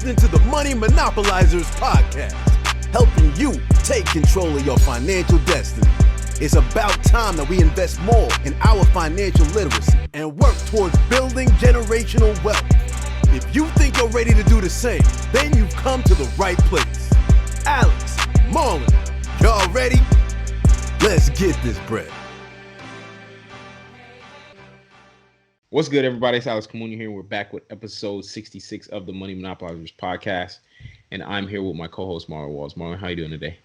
listening to the Money Monopolizers podcast, helping you take control of your financial destiny. It's about time that we invest more in our financial literacy and work towards building generational wealth. If you think you're ready to do the same, then you've come to the right place. Alex, Marlon, y'all ready? Let's get this bread. What's good, everybody? It's Alex Kamunya here. We're back with episode 66 of the Money Monopolizers podcast, and I'm here with my co-host, Marlon Walls. Marlon, how you doing today?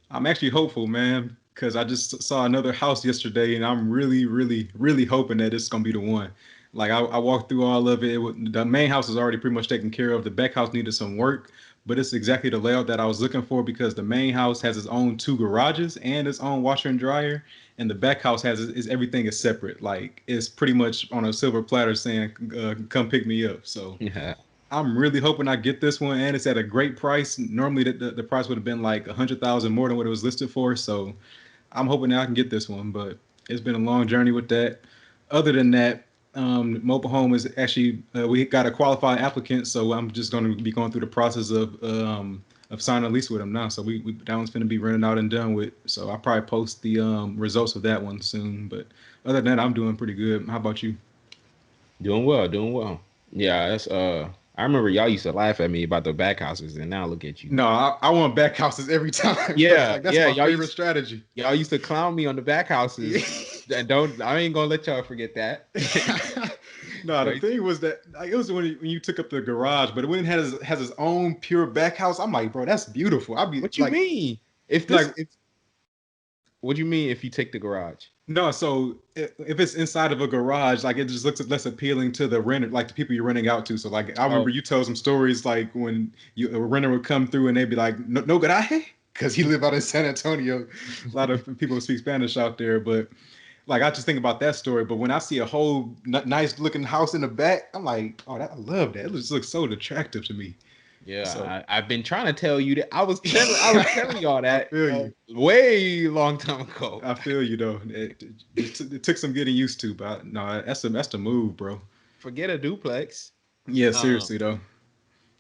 I'm actually hopeful, man, because I just saw another house yesterday, and I'm really hoping that it's going to be the one. Like, I walked through all of it. The main house is already pretty much taken care of. The back house needed some work, but it's exactly the layout that I was looking for because the main house has its own 2 garages and its own washer and dryer, and the back house has everything is separate. Like, it's pretty much on a silver platter saying, come pick me up. So yeah. I'm really hoping I get this one, and it's at a great price. Normally, the price would have been like $100,000 more than what it was listed for. So I'm hoping that I can get this one, but it's been a long journey with that. Other than that, mobile home is actually we got a qualified applicant, so I'm just going to be going through the process of signing a lease with them now. So that one's going to be rented out and done with. So I'll probably post the results of that one soon. But other than that, I'm doing pretty good. How about you? Doing well. Yeah, that's I remember y'all used to laugh at me about the back houses, and now look at you. No, I want back houses every time. Yeah, like, that's my favorite strategy. Y'all used to clown me on the back houses. I ain't gonna let y'all forget that. No, the thing was that it was when you took up the garage, but when it has its own pure back house, I'm like, bro, that's beautiful. What you mean? What do you mean if you take the garage? No, so if it's inside of a garage, like it just looks less appealing to the renter, like the people you're renting out to. So like I remember you told some stories like when a renter would come through and they'd be like, no garaje? Because he lived out in San Antonio. A lot of people speak Spanish out there, but like I just think about that story. But when I see a whole nice looking house in the back, I'm like, oh, I love that. It just looks so attractive to me. Yeah, so, I've been trying to tell you that. I was telling y'all that way long time ago. I feel you though. It took some getting used to, but no, that's the move, bro. Forget a duplex. Yeah, seriously though.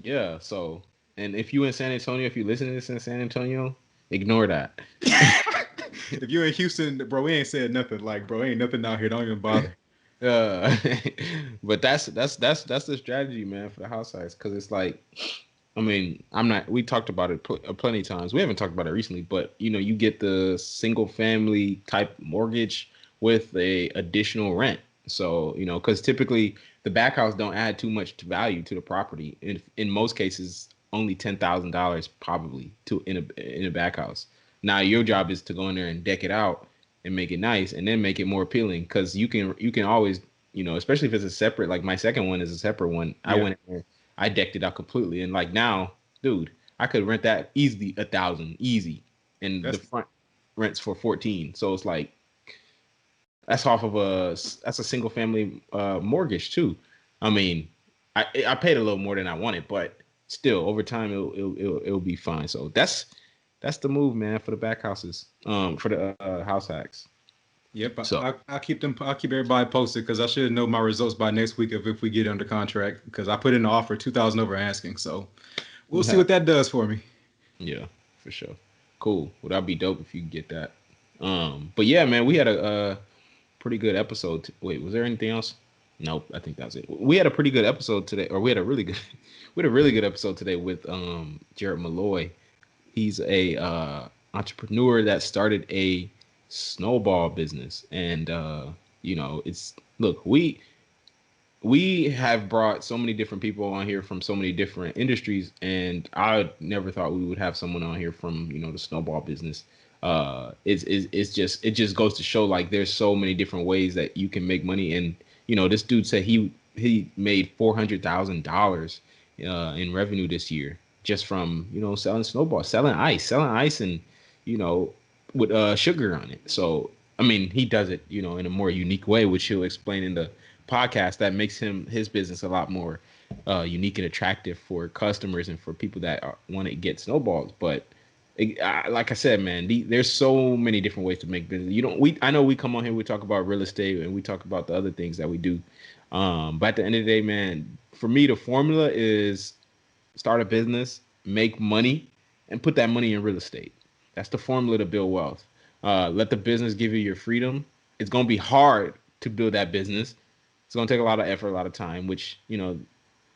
Yeah. So, and if you in San Antonio, if you listen to this in San Antonio, ignore that. If you're in Houston, bro, we ain't said nothing. Like, bro, ain't nothing out here. Don't even bother. But that's the strategy, man, for the house size, because it's like. I mean, we talked about it plenty of times. We haven't talked about it recently, but, you get the single family type mortgage with a additional rent. So, because typically the back house don't add too much value to the property. In most cases, only $10,000 probably in a back house. Now, your job is to go in there and deck it out and make it nice and then make it more appealing, because you can always, especially if it's a separate, like my second one is a separate one. Yeah. I went in there. I decked it out completely, and like now, dude, I could rent that easily $1,000 easy, and the front rents for $14,000. So it's like that's a single family mortgage too. I mean, I paid a little more than I wanted, but still over time it'll be fine. So that's the move, man, for the back houses, for the house hacks. Yep, so I'll keep everybody posted, because I should know my results by next week if we get under contract, because I put in an offer $2,000 over asking. So we'll see what that does for me. Yeah, for sure. Cool. Well, that'd be dope if you can get that. But yeah, man, we had a pretty good episode. Wait, was there anything else? Nope, I think that's it. We had a pretty good episode today, or we had a really good episode today with Jarrett Maloy. He's a entrepreneur that started a snowball business, and we have brought so many different people on here from so many different industries, and I never thought we would have someone on here from the snowball business. It just goes to show, like, there's so many different ways that you can make money. And this dude said he made $400,000 in revenue this year just from selling snowballs, selling ice and with sugar on it. So, I mean, he does it, in a more unique way, which he'll explain in the podcast, that makes his business a lot more unique and attractive for customers and for people that want to get snowballs. But like I said, man, there's so many different ways to make business. I know we come on here, we talk about real estate and we talk about the other things that we do. But at the end of the day, man, for me, the formula is start a business, make money, and put that money in real estate. That's the formula to build wealth. Let the business give you your freedom. It's gonna be hard to build that business. It's gonna take a lot of effort, a lot of time. Which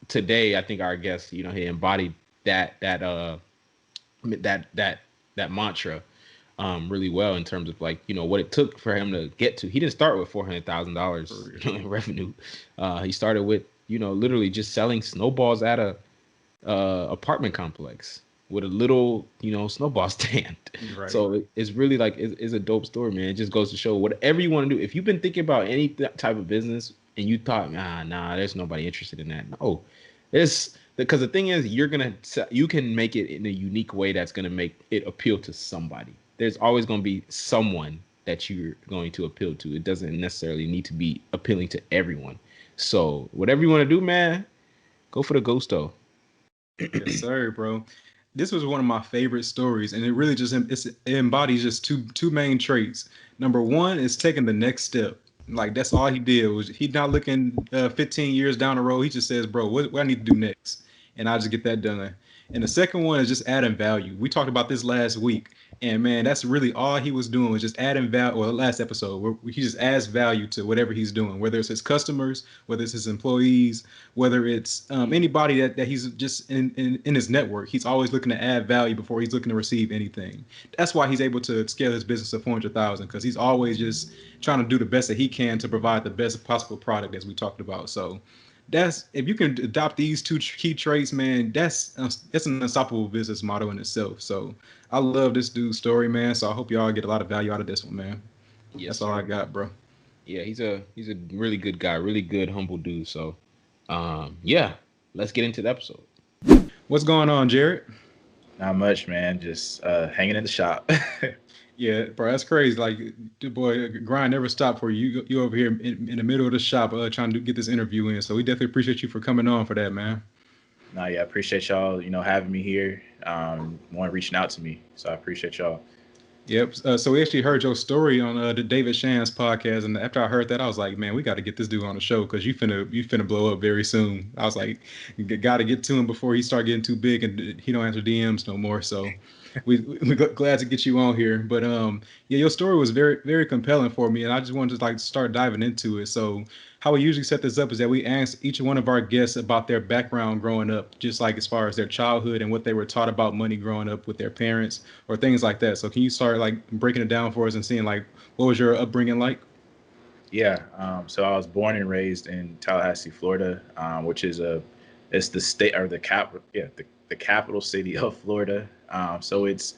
today I think our guest, he embodied that mantra really well in terms of like what it took for him to get to. He didn't start with $400,000 in revenue. He started with literally just selling snowballs at a apartment complex with a little snowball stand. Right. So it's really like it's a dope story, man. It just goes to show whatever you want to do. If you've been thinking about any type of business and you thought nah, there's nobody interested in that. No, it's because the thing is you can make it in a unique way that's going to make it appeal to somebody. There's always going to be someone that you're going to appeal to. It doesn't necessarily need to be appealing to everyone. So whatever you want to do, man, go for the gusto. Yes, sir, bro. This was one of my favorite stories, and it really just it embodies just two main traits. Number one is taking the next step. Like that's all he did. Was he's not looking 15 years down the road. He just says, bro, what I need to do next, and I just get that done. And the second one is just adding value. We talked about this last week, and man, that's really all he was doing was just adding value. Well, the last episode where he just adds value to whatever he's doing, whether it's his customers, whether it's his employees, whether it's anybody that he's just in his network. He's always looking to add value before he's looking to receive anything. That's why he's able to scale his business to 400,000, because he's always just trying to do the best that he can to provide the best possible product, as we talked about. So that's, if you can adopt these two key traits, man, that's an unstoppable business model in itself. So I love this dude's story, man. So I hope y'all get a lot of value out of this one, man. Yes, that's all I got, bro. Yeah, he's a really good guy, really good, humble dude. So yeah, let's get into the episode. What's going on, Jarrett? Not much, man. Just hanging in the shop. Yeah, bro, that's crazy. Like, the boy, grind never stopped for you. You over here in the middle of the shop trying to get this interview in. So we definitely appreciate you for coming on for that, man. No, yeah, I appreciate y'all, having me here. Reaching out to me. So I appreciate y'all. Yep. So we actually heard your story on the David Shan's podcast, and after I heard that, I was like, man, we got to get this dude on the show because you finna blow up very soon. I was like, got to get to him before he start getting too big and he don't answer DMs no more. So we're glad to get you on here. But yeah, your story was very, very compelling for me, and I just wanted to start diving into it. So how we usually set this up is that we ask each one of our guests about their background growing up, just like as far as their childhood and what they were taught about money growing up with their parents or things like that. So can you start breaking it down for us and seeing what was your upbringing like? Yeah. So I was born and raised in Tallahassee, Florida, which is it's the state or the capital city of Florida. So it's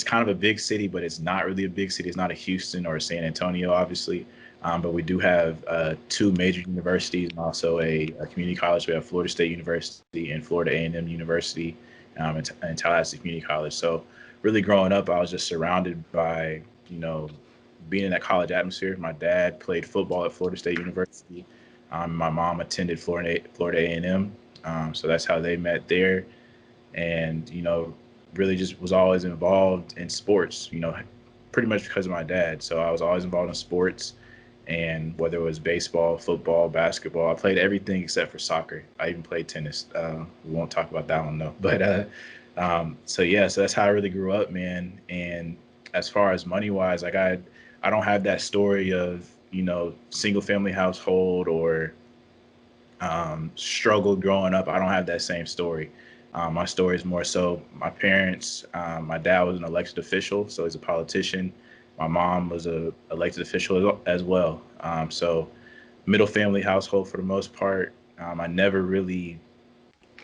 kind of a big city, but it's not really a big city. It's not a Houston or a San Antonio, obviously. But we do have two major universities and also a community college. We have Florida State University and Florida A&M University and Tallahassee Community College. So really growing up, I was just surrounded by, being in that college atmosphere. My dad played football at Florida State University. My mom attended Florida A&M. So that's how they met there. And, really just was always involved in sports, pretty much because of my dad. So I was always involved in sports. And whether it was baseball, football, basketball, I played everything except for soccer. I even played tennis. We won't talk about that one though. But so that's how I really grew up, man. And as far as money wise, I don't have that story of single family household or struggled growing up. I don't have that same story. My story is more so my parents. My dad was an elected official, so he's a politician. My mom was a elected official as well. So middle family household for the most part. I never really,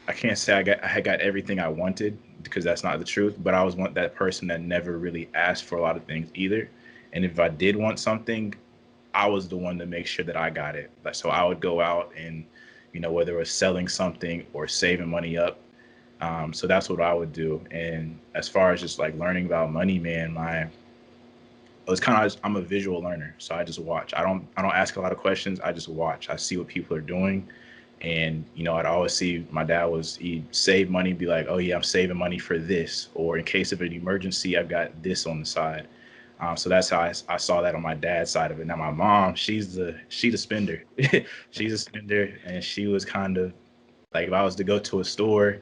I can't say I got everything I wanted because that's not the truth, but I was that person that never really asked for a lot of things either. And if I did want something, I was the one to make sure that I got it. So I would go out and, whether it was selling something or saving money up. So that's what I would do. And as far as just learning about money, man, I'm a visual learner, so I just watch. I don't ask a lot of questions. I just watch. I see what people are doing, and I'd always see my dad he'd save money, be like, oh yeah, I'm saving money for this, or in case of an emergency, I've got this on the side. So that's how I saw that on my dad's side of it. Now my mom, she's the spender. She's a spender, and she was kind of like, if I was to go to a store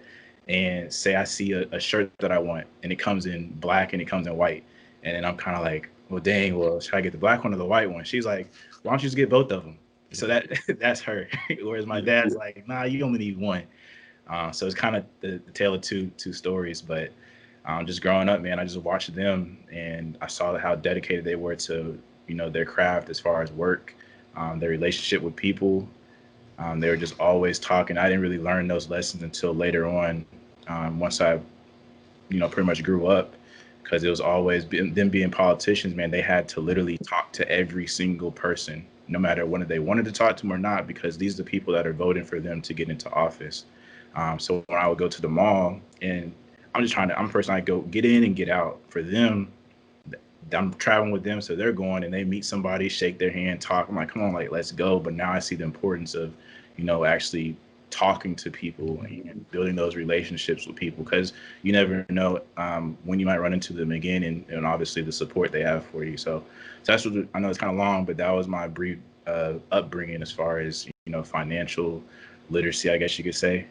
and say I see a shirt that I want, and it comes in black and it comes in white, and then I'm kind of like, well, dang, well, should I get the black one or the white one? She's like, why don't you just get both of them? So that's her. Whereas my dad's like, nah, you only need one. So it's kind of the tale of two stories. But just growing up, man, I just watched them and I saw how dedicated they were to, their craft as far as work, their relationship with people. They were just always talking. I didn't really learn those lessons until later on, once I, pretty much grew up, because it was always them being politicians, man. They had to literally talk to every single person, no matter whether they wanted to talk to them or not, because these are the people that are voting for them to get into office. So when I would go to the mall, and I'm a person, I go get in and get out. For them, I'm traveling with them, so they're going and they meet somebody, shake their hand, talk. I'm like, come on, like, let's go. But now I see the importance of, actually talking to people and building those relationships with people, because you never know when you might run into them again, and obviously the support they have for you. So that's what I know. It's kind of long, but that was my brief upbringing as far as financial literacy, I guess you could say.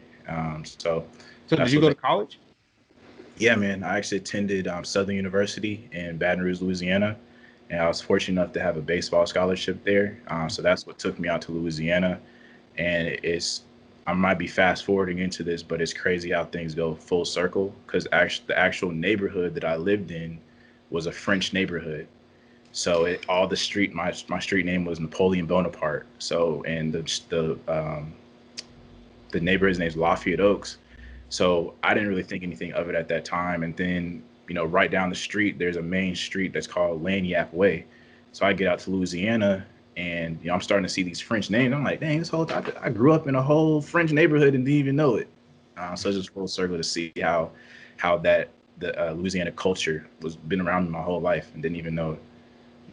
So did you go to college? Yeah, man. I actually attended Southern University in Baton Rouge, Louisiana, and I was fortunate enough to have a baseball scholarship there. So that's what took me out to Louisiana, and I might be fast forwarding into this, but it's crazy how things go full circle, because the actual neighborhood that I lived in was a French neighborhood. So all the street, my street name was Napoleon Bonaparte. So, and the neighborhood's name is Lafayette Oaks. So I didn't really think anything of it at that time. And then, right down the street, there's a main street that's called Lagniappe Way. So I get out to Louisiana, and I'm starting to see these French names. I'm like, dang, I grew up in a whole French neighborhood and didn't even know it. So it's just full circle to see how the Louisiana culture was been around me my whole life and didn't even know it.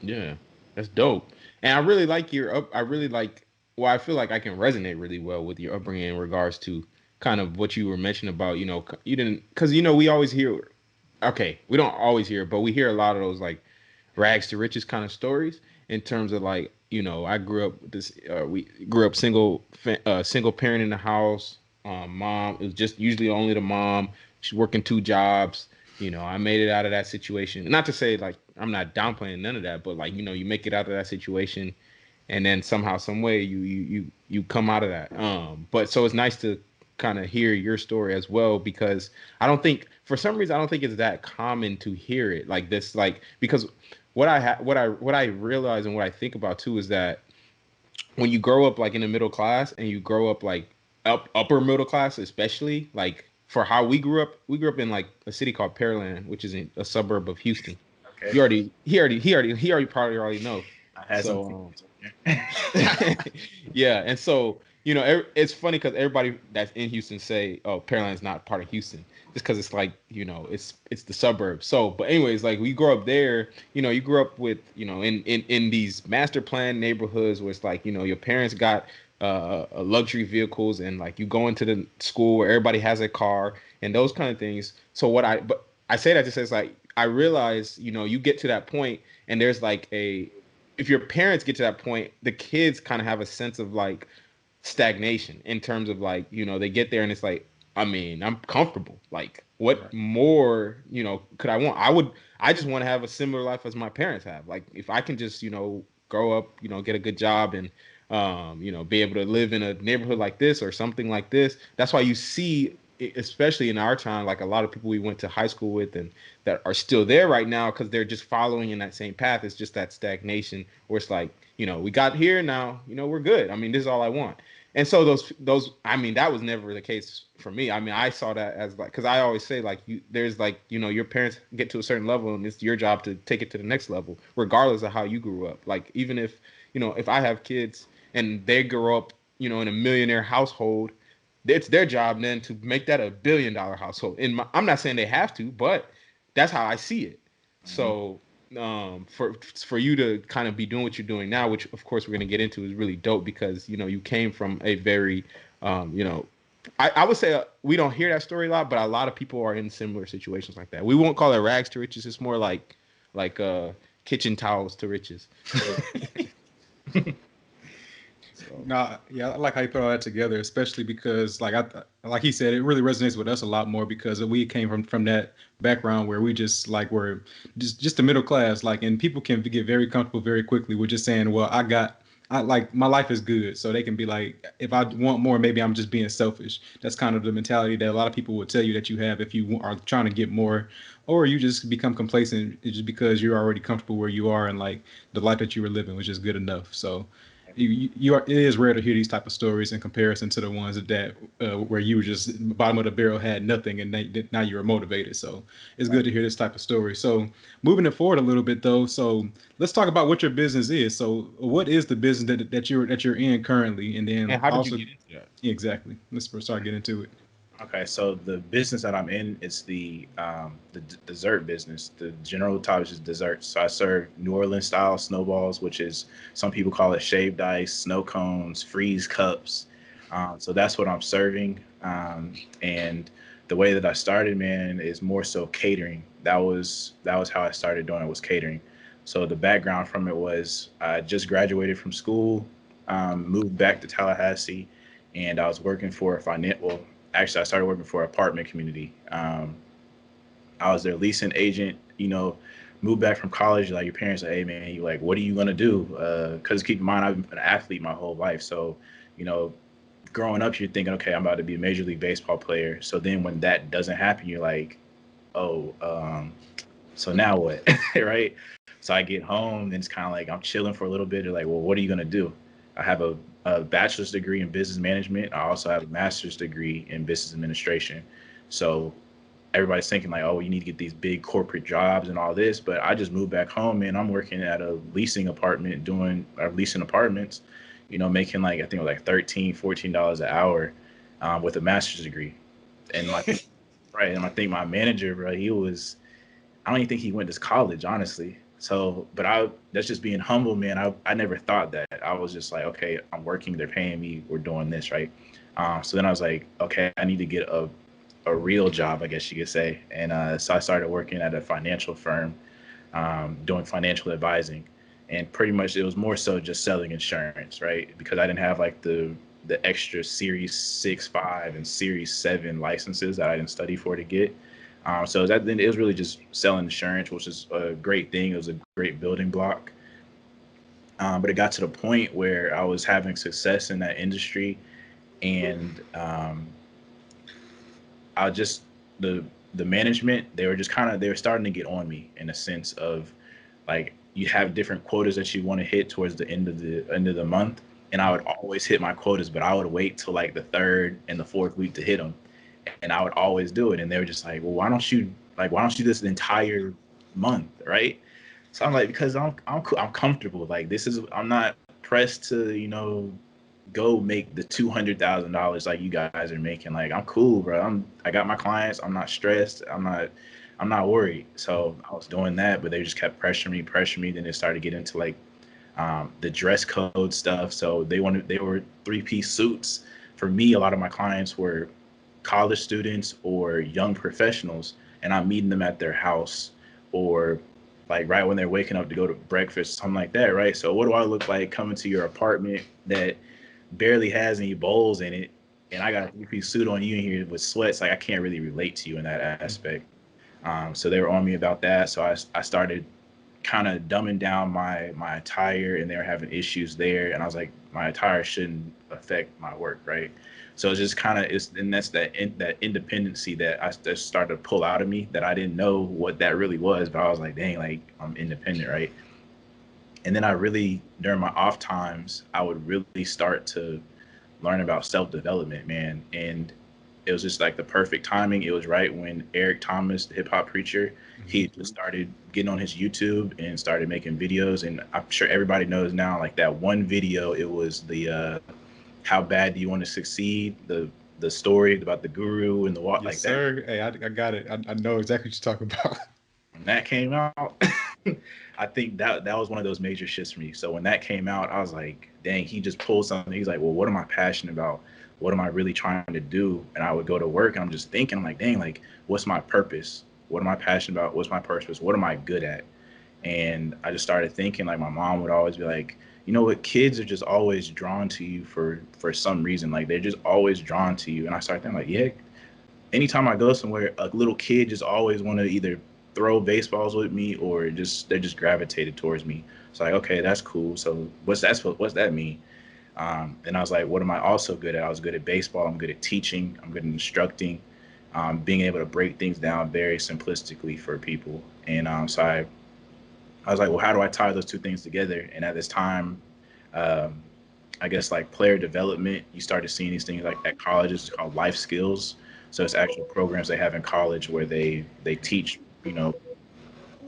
Yeah, that's dope. And I really like I feel like I can resonate really well with your upbringing in regards to kind of what you were mentioning about, you didn't, because, we always hear, okay, we don't always hear, but we hear a lot of those like rags to riches kind of stories in terms of like, I grew up with this, we grew up single parent in the house. Mom, it was just usually only the mom. She's working 2 jobs. I made it out of that situation. Not to say like I'm not downplaying none of that, but like, you make it out of that situation, and then somehow, some way, you come out of that. But so it's nice to kind of hear your story as well, because for some reason I don't think it's that common to hear it like this, like, because what I realize and what I think about too is that when you grow up like in the middle class, and you grow up like upper middle class, especially like for how we grew up in like a city called Pearland, which is a suburb of Houston. Okay. He probably already know. I had so yeah, and so it's funny because everybody that's in Houston say, "Oh, Pearland's not part of Houston," just because it's like it's the suburbs. So, but anyways, like we grew up there. You grew up with in these master plan neighborhoods where it's like your parents got luxury vehicles, and like you go into the school where everybody has a car and those kind of things. So but I say that just as like I realize you get to that point, and there's like if your parents get to that point, the kids kind of have a sense of like stagnation in terms of like, they get there and it's like, I mean, I'm comfortable. Like, what more, could I want? I just want to have a similar life as my parents have. Like, if I can just, grow up, get a good job and, be able to live in a neighborhood like this or something like this. That's why you see, especially in our time, like a lot of people we went to high school with and that are still there right now because they're just following in that same path. It's just that stagnation where it's like, we got here now, we're good. I mean, this is all I want. And so those, I mean, that was never the case for me. I mean, I saw that as like, because I always say like, there's like, your parents get to a certain level and it's your job to take it to the next level, regardless of how you grew up. Like, even if, if I have kids and they grow up, in a millionaire household, it's their job then to make that $1 billion household. I'm not saying they have to, but that's how I see it. Mm-hmm. So for you to kind of be doing what you're doing now, which of course we're going to get into, is really dope because you came from a very I would say we don't hear that story a lot, but a lot of people are in similar situations like that. We won't call it rags to riches. It's more like kitchen towels to riches. No, No, yeah, I like how you put all that together, especially because, like he said, it really resonates with us a lot more because we came from that background where we just like were just the middle class, like, and people can get very comfortable very quickly with just saying, well, I like my life is good, so they can be like, if I want more, maybe I'm just being selfish. That's kind of the mentality that a lot of people would tell you that you have if you are trying to get more, or you just become complacent just because you're already comfortable where you are and like the life that you were living was just good enough. So you are, it is rare to hear these type of stories in comparison to the ones that where you were just bottom of the barrel, had nothing, and now you were motivated. So it's good to hear this type of story. So moving it forward a little bit though, so let's talk about what your business is. So what is the business that you're in currently, and then And how did also you get into that? exactly. Let's start getting into it. Okay, so the business that I'm in is the dessert business. The general topic is desserts. So I serve New Orleans style snowballs, which is some people call it shaved ice, snow cones, freeze cups. So that's what I'm serving. And the way that I started, man, is more so catering. That was how I started doing it, was catering. So the background from it was I just graduated from school, moved back to Tallahassee, and I was working for a actually, I started working for an apartment community. I was their leasing agent. Moved back from college. Like, your parents say, hey man, you like, what are you gonna do? Because keep in mind, I've been an athlete my whole life. So, you know, growing up, you're thinking, okay, I'm about to be a major league baseball player. So then when that doesn't happen, you're like, oh, so now what, right? So I get home, and it's kind of like I'm chilling for a little bit. They're like, well, what are you gonna do? I have a bachelor's degree in business management. I also have a master's degree in business administration. So everybody's thinking like, oh, you need to get these big corporate jobs and all this. But I just moved back home, and I'm working at a leasing apartment, leasing apartments, making like, I think it was like $13-14 an hour, with a master's degree. And like, right. And I think my manager, bro, I don't even think he went to college, honestly. So, but that's just being humble, man. I never thought that. I was just like, okay, I'm working, they're paying me, we're doing this, right? So then I was like, okay, I need to get a real job, I guess you could say. And so I started working at a financial firm, doing financial advising. And pretty much it was more so just selling insurance, right? Because I didn't have like the extra Series 6, 5, and Series 7 licenses that I didn't study for to get. So then it was really just selling insurance, which is a great thing. It was a great building block. But it got to the point where I was having success in that industry, and I just the management, they were starting to get on me, in a sense of like, you have different quotas that you want to hit towards the end of the month, and I would always hit my quotas, but I would wait till like the third and the fourth week to hit them. And I would always do it. And they were just like, well, why don't you do this the entire month, right? So I'm like, because I'm comfortable. Like, I'm not pressed to, go make the $200,000 like you guys are making. Like, I'm cool, bro. I got my clients. I'm not stressed. I'm not worried. So I was doing that, but they just kept pressuring me. Then they started getting into like the dress code stuff. So they were 3-piece suits. For me, a lot of my clients were college students or young professionals, and I'm meeting them at their house, or like right when they're waking up to go to breakfast, something like that, right? So what do I look like coming to your apartment that barely has any bowls in it, and I got a 3-piece suit on you in here with sweats? Like, I can't really relate to you in that aspect. So they were on me about that. So I started kind of dumbing down my attire, and they were having issues there. And I was like, my attire shouldn't affect my work, right? So it's just kind of, and that's that independency that I just started to pull out of me, that I didn't know what that really was, but I was like, dang, like, I'm independent, right? And then during my off times, I would really start to learn about self-development, man. And it was just like the perfect timing. It was right when Eric Thomas, the hip hop preacher, he just started getting on his YouTube and started making videos. And I'm sure everybody knows now, like, that one video, it was the how bad do you want to succeed? The story about the guru and the walk, Yes, like sir. that. Hey, I got it. I know exactly what you're talking about. When that came out, I think that was one of those major shifts for me. So when that came out, I was like, dang, he just pulled something. He's like, well, what am I passionate about? What am I really trying to do? And I would go to work, and I'm just thinking, I'm like, dang, like, what's my purpose? What am I passionate about? What's my purpose? What am I good at? And I just started thinking, like, my mom would always be like, you know what, kids are just always drawn to you for some reason. Like they're just always drawn to you. And I started thinking like, yeah, anytime I go somewhere, a little kid just always want to either throw baseballs with me or they're just gravitated towards me. So like, okay, that's cool. So what's that mean? And I was like, what am I also good at? I was good at baseball. I'm good at teaching. I'm good at instructing, being able to break things down very simplistically for people. And so I was like, well, how do I tie those two things together? And at this time, I guess like player development, you started seeing these things like at colleges, it's called life skills. So it's actual programs they have in college where they teach, you know,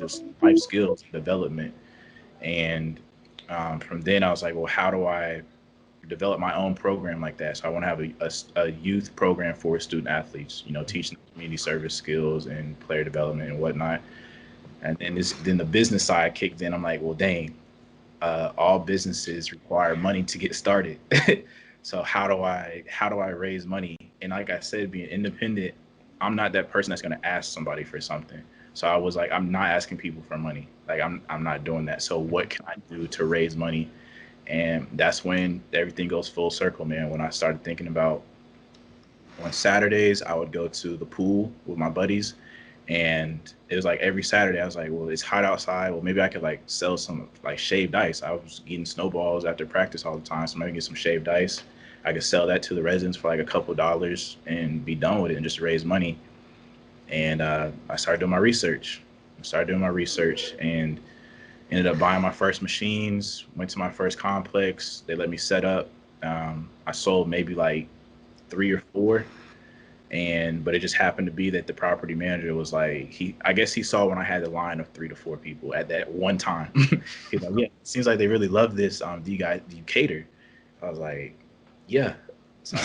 just life skills development. And from then I was like, well, how do I develop my own program like that? So I want to have a youth program for student athletes, you know, teaching community service skills and player development and whatnot. And then the business side kicked in. I'm like, well, dang, all businesses require money to get started. So how do I raise money? And like I said, being independent, I'm not that person that's going to ask somebody for something. So I was like, I'm not asking people for money. Like I'm not doing that. So what can I do to raise money? And that's when everything goes full circle, man. When I started thinking about, on Saturdays, I would go to the pool with my buddies. And it was like every Saturday, I was like, well, it's hot outside. Well, maybe I could like sell some like shaved ice. I was getting snowballs after practice all the time. So maybe get some shaved ice. I could sell that to the residents for like a couple $, and be done with it and just raise money. And I started doing my research. And ended up buying my first machines, went to my first complex. They let me set up. I sold maybe like 3 or 4. But it just happened to be that the property manager was like, I guess he saw when I had the line of 3 to 4 people at that one time. He's like, yeah, it seems like they really love this. Do you cater? I was like, yeah. So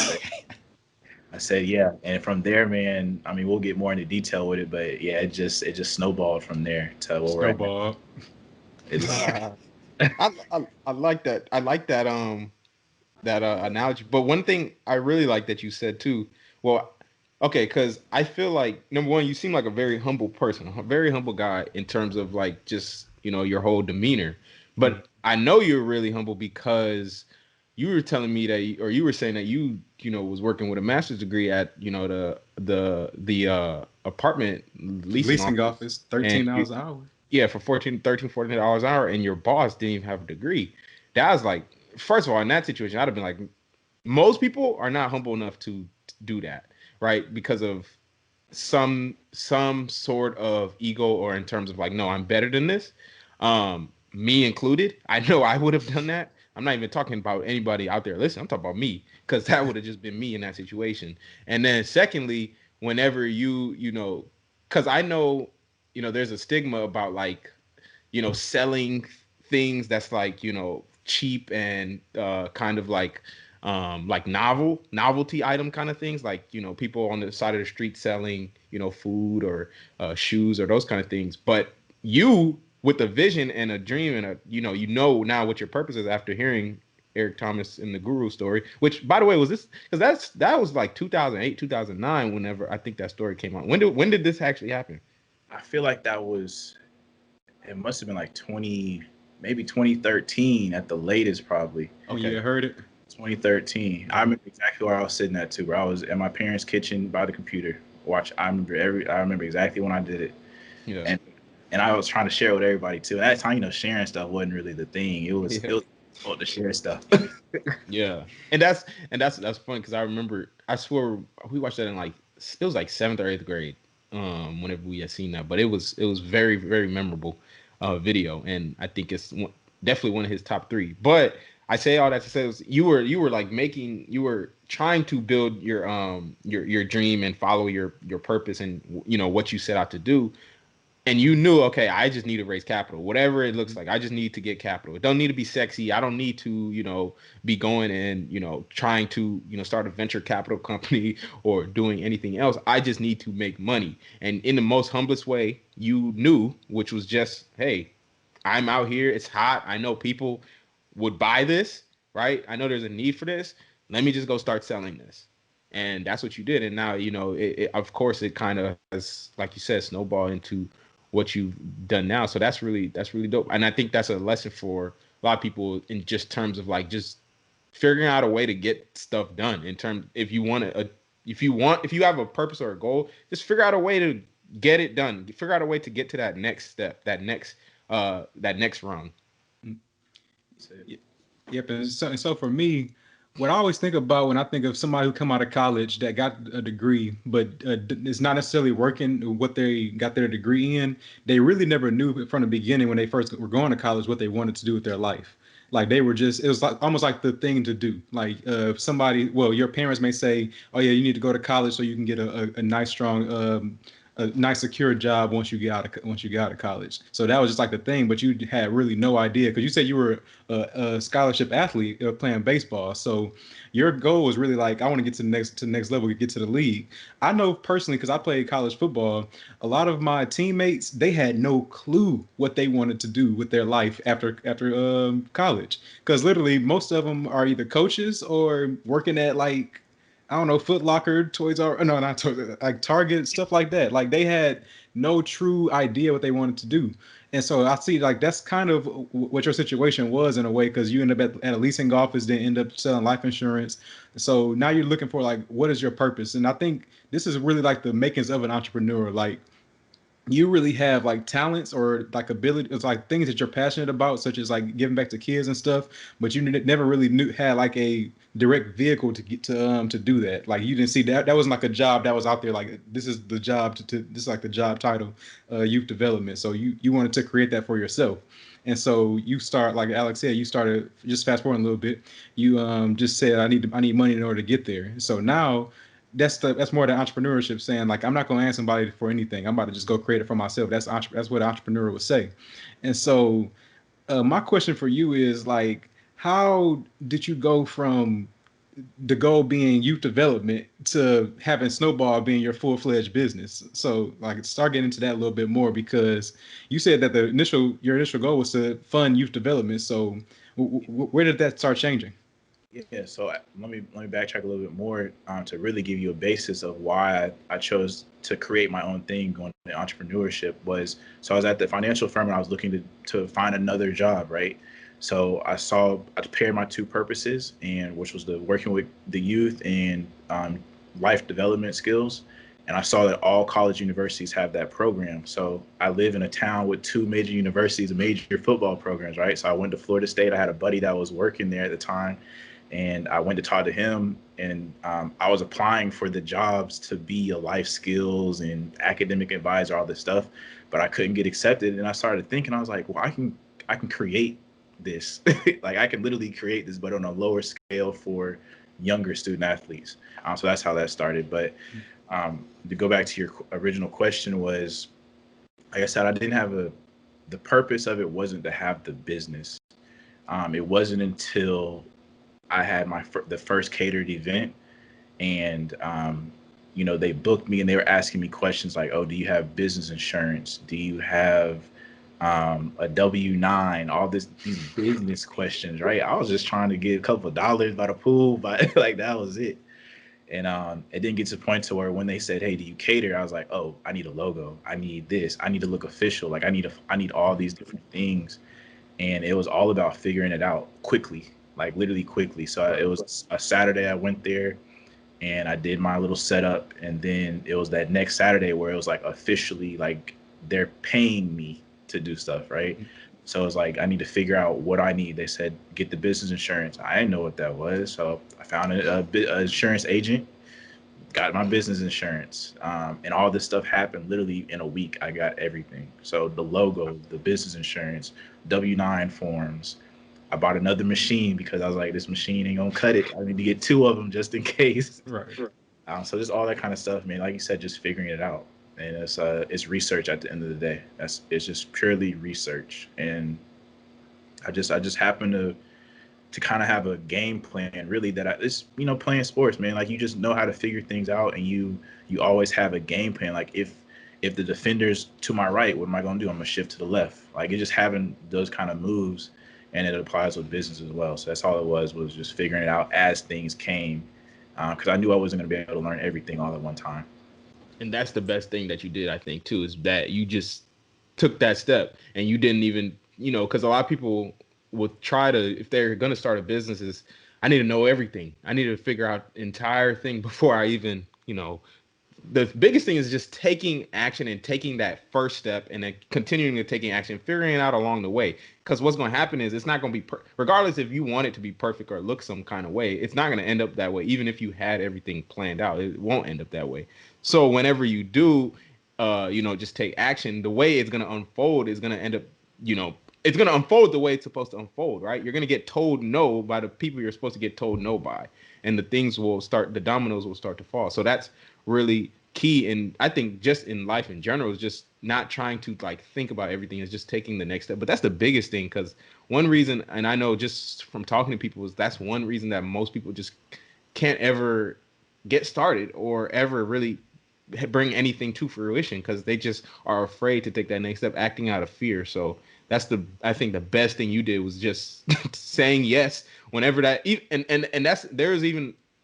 I said, yeah. And from there, man, I mean, we'll get more into detail with it, but yeah, it just snowballed from there to what we're at. Snowball. I like that. I like that analogy. But one thing I really like that you said too. Well, okay, because I feel like, number one, you seem like a very humble person, a very humble guy in terms of like just, you know, your whole demeanor. But I know you're really humble because you were telling me that, or you were saying that you know, was working with a master's degree at, you know, the apartment leasing office, $13 an hour. Yeah, for $14 an hour, and your boss didn't even have a degree. That was like, first of all, in that situation, I'd have been like, most people are not humble enough to do that, right? Because of some sort of ego, or in terms of like, no, I'm better than this. Me included. I know I would have done that. I'm not even talking about anybody out there. Listen, I'm talking about me, because that would have just been me in that situation. And then secondly, whenever you know, because I know, you know, there's a stigma about like, you know, selling things that's like, you know, cheap and kind of like novelty item kind of things, like, you know, people on the side of the street selling, you know, food or shoes or those kind of things. But you, with a vision and a dream and you know now what your purpose is after hearing Eric Thomas in the Guru story, which, by the way, was this, because that was like 2008, 2009, whenever I think that story came out. When did this actually happen? I feel like it must have been like maybe 2013 at the latest, probably. Okay. Yeah, I heard it. 2013. I remember exactly where I was sitting at too, where I was in my parents' kitchen by the computer. I remember exactly when I did it. Yeah. And I was trying to share with everybody too. At that time, you know, sharing stuff wasn't really the thing. It was difficult to share stuff. Yeah. And that's funny, because I swear we watched that in like, it was like 7th or 8th grade. Whenever we had seen that, but it was very, very memorable video, and I think it's definitely one of his top 3. But I say all that to say, you were like you were trying to build your dream and follow your purpose, and you know what you set out to do. And you knew, okay, I just need to raise capital, whatever it looks like. I just need to get capital. It don't need to be sexy. I don't need to, you know, be going and, you know, trying to, you know, start a venture capital company or doing anything else. I just need to make money. And in the most humblest way, you knew, which was just, hey, I'm out here. It's hot. I know people would buy this, right? I know there's a need for this. Let me just go start selling this. And that's what you did. And now, you know, of course, it kind of has, like you said, snowball into what you've done now. So that's really dope. And I think that's a lesson for a lot of people in just terms of like just figuring out a way to get stuff done. In terms, if you have a purpose or a goal, just figure out a way to get it done. Figure out a way to get to that next step, that next rung. Yep. And so for me, what I always think about when I think of somebody who come out of college that got a degree, but is not necessarily working what they got their degree in, they really never knew from the beginning when they first were going to college what they wanted to do with their life. Like they were just, it was like almost like the thing to do. Like your parents may say, oh yeah, you need to go to college so you can get a nice, strong, a nice secure job once you get out of college. So that was just like the thing, but you had really no idea because you said you were a scholarship athlete playing baseball. So your goal was really like, I want to get to the next level, get to the league. I know personally because I played college football. A lot of my teammates, they had no clue what they wanted to do with their life after college, because literally most of them are either coaches or working at like, I don't know, Foot Locker, Toys R, no, not Toys, like Target, stuff like that. Like they had no true idea what they wanted to do. And so I see like that's kind of what your situation was in a way, because you end up at a leasing office, then end up selling life insurance. So now you're looking for like, what is your purpose? And I think this is really like the makings of an entrepreneur. Like you really have like talents or like ability, it's like things that you're passionate about, such as like giving back to kids and stuff, but you never really had like a direct vehicle to get to do that. Like you didn't see that wasn't like a job that was out there like this is the job this is like the job title, youth development. So you wanted to create that for yourself. And so you start, like Alex said, you started, just fast forward a little bit, you just said I need money in order to get there. So now that's more the entrepreneurship, saying like, I'm not going to ask somebody for anything. I'm about to just go create it for myself. That's what an entrepreneur would say. And so my question for you is like, how did you go from the goal being youth development to having Snowball being your full-fledged business? So like start getting into that a little bit more, because you said that your initial goal was to fund youth development. So where did that start changing? Yeah, so let me backtrack a little bit more to really give you a basis of why I chose to create my own thing going into entrepreneurship. So I was at the financial firm and I was looking to find another job, right? So I paired my two purposes, and which was the working with the youth and life development skills. And I saw that all college universities have that program. So I live in a town with two major universities, major football programs, right? So I went to Florida State. I had a buddy that was working there at the time, and I went to talk to him, and I was applying for the jobs to be a life skills and academic advisor, all this stuff, but I couldn't get accepted. And I started thinking, I was like, well, I can create this. Like I can literally create this, but on a lower scale for younger student athletes. So that's how that started. But to go back to your original question was, like I said, I didn't have the purpose of it wasn't to have the business. It wasn't until I had the first catered event, and they booked me and they were asking me questions like, oh, do you have business insurance? Do you have a W-9? All these business questions, right? I was just trying to get a couple of dollars by the pool, but like that was it. And it didn't get to the point to where when they said, hey, do you cater? I was like, oh, I need a logo. I need this. I need to look official. Like I need all these different things. And it was all about figuring it out quickly, like literally quickly. So it was a Saturday I went there and I did my little setup. And then it was that next Saturday where it was like officially like they're paying me to do stuff, right? So it's like, I need to figure out what I need. They said, get the business insurance. I didn't know what that was. So I found an insurance agent, got my business insurance. And all this stuff happened literally in a week. I got everything. So the logo, the business insurance, W-9 forms. I bought another machine because I was like, this machine ain't gonna cut it. I need to get two of them just in case. Right. So just all that kind of stuff, man. Like you said, just figuring it out. And it's research at the end of the day. It's just purely research. And I just happen to kind of have a game plan, really, that it's playing sports, man. Like you just know how to figure things out, and you always have a game plan. Like if the defender's to my right, what am I gonna do? I'm gonna shift to the left. Like it's just having those kind of moves, and it applies with business as well. So that's all it was just figuring it out as things came, because I knew I wasn't gonna be able to learn everything all at one time. And that's the best thing that you did, I think, too, is that you just took that step and you didn't even, because a lot of people, will try to, if they're going to start a business, is I need to know everything. I need to figure out the entire thing before I even, the biggest thing is just taking action and taking that first step and then continuing to taking action, figuring it out along the way. Because what's going to happen is it's not going to be, regardless if you want it to be perfect or look some kind of way, it's not going to end up that way. Even if you had everything planned out, it won't end up that way. So whenever you do, just take action, the way it's going to unfold is going to end up, it's going to unfold the way it's supposed to unfold, right? You're going to get told no by the people you're supposed to get told no by. And the dominoes will start to fall. So that's really key. And I think just in life in general is just not trying to like think about everything, is just taking the next step. But that's the biggest thing, because one reason, and I know just from talking to people, is that's one reason that most people just can't ever get started or ever really bring anything to fruition, because they just are afraid to take that next step, acting out of fear. So I think the best thing you did was just saying yes whenever that, and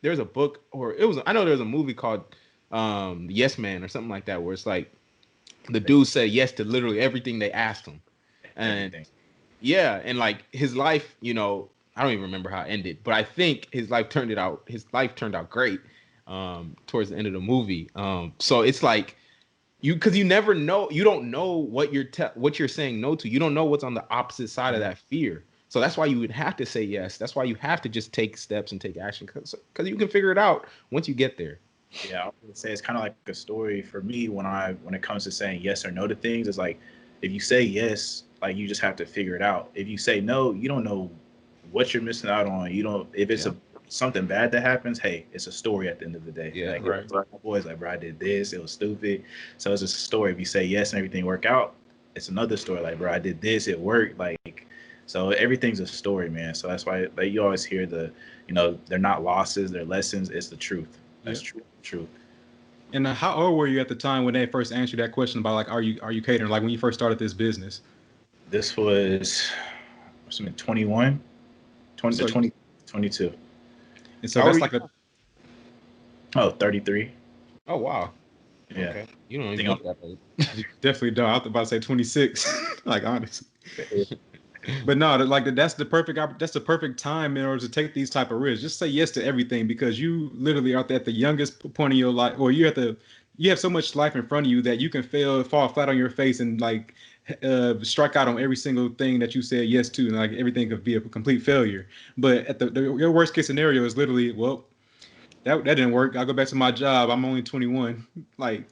there's a book, or I know there's a movie called Yes Man or something like that, where it's like the dude said yes to literally everything they asked him. And everything. Yeah, and like his life, I don't even remember how it ended, but I think his life turned out great towards the end of the movie. So it's like because you never know, you don't know what you're saying no to. You don't know what's on the opposite side of that fear. So that's why you would have to say yes. That's why you have to just take steps and take action, because you can figure it out once you get there. Yeah, I would say it's kind of like a story for me when it comes to saying yes or no to things. It's like if you say yes, like you just have to figure it out. If you say no, you don't know what you're missing out on. You don't, if it's something bad that happens, hey, it's a story at the end of the day. Yeah, like, right. My boys, like, bro, I did this, it was stupid. So it's just a story. If you say yes and everything work out, it's another story. Like, bro, I did this, it worked. Like, so everything's a story, man. So that's why you always hear they're not losses, they're lessons. It's the truth. That's true. And how old were you at the time when they first answered that question about like, are you catering? Like when you first started this business? This was 21, 22. And so that's like 33. Oh, wow. Yeah. Okay. You don't even look that old. Definitely don't. I was about to say 26. Like, honestly. But no, that's the perfect time in order to take these type of risks. Just say yes to everything, because you literally are at the youngest point of your life, or you have so much life in front of you that you can fall flat on your face and like strike out on every single thing that you said yes to, and like everything could be a complete failure. But at your worst case scenario is literally, well, that didn't work. I'll go back to my job. I'm only 21. Like,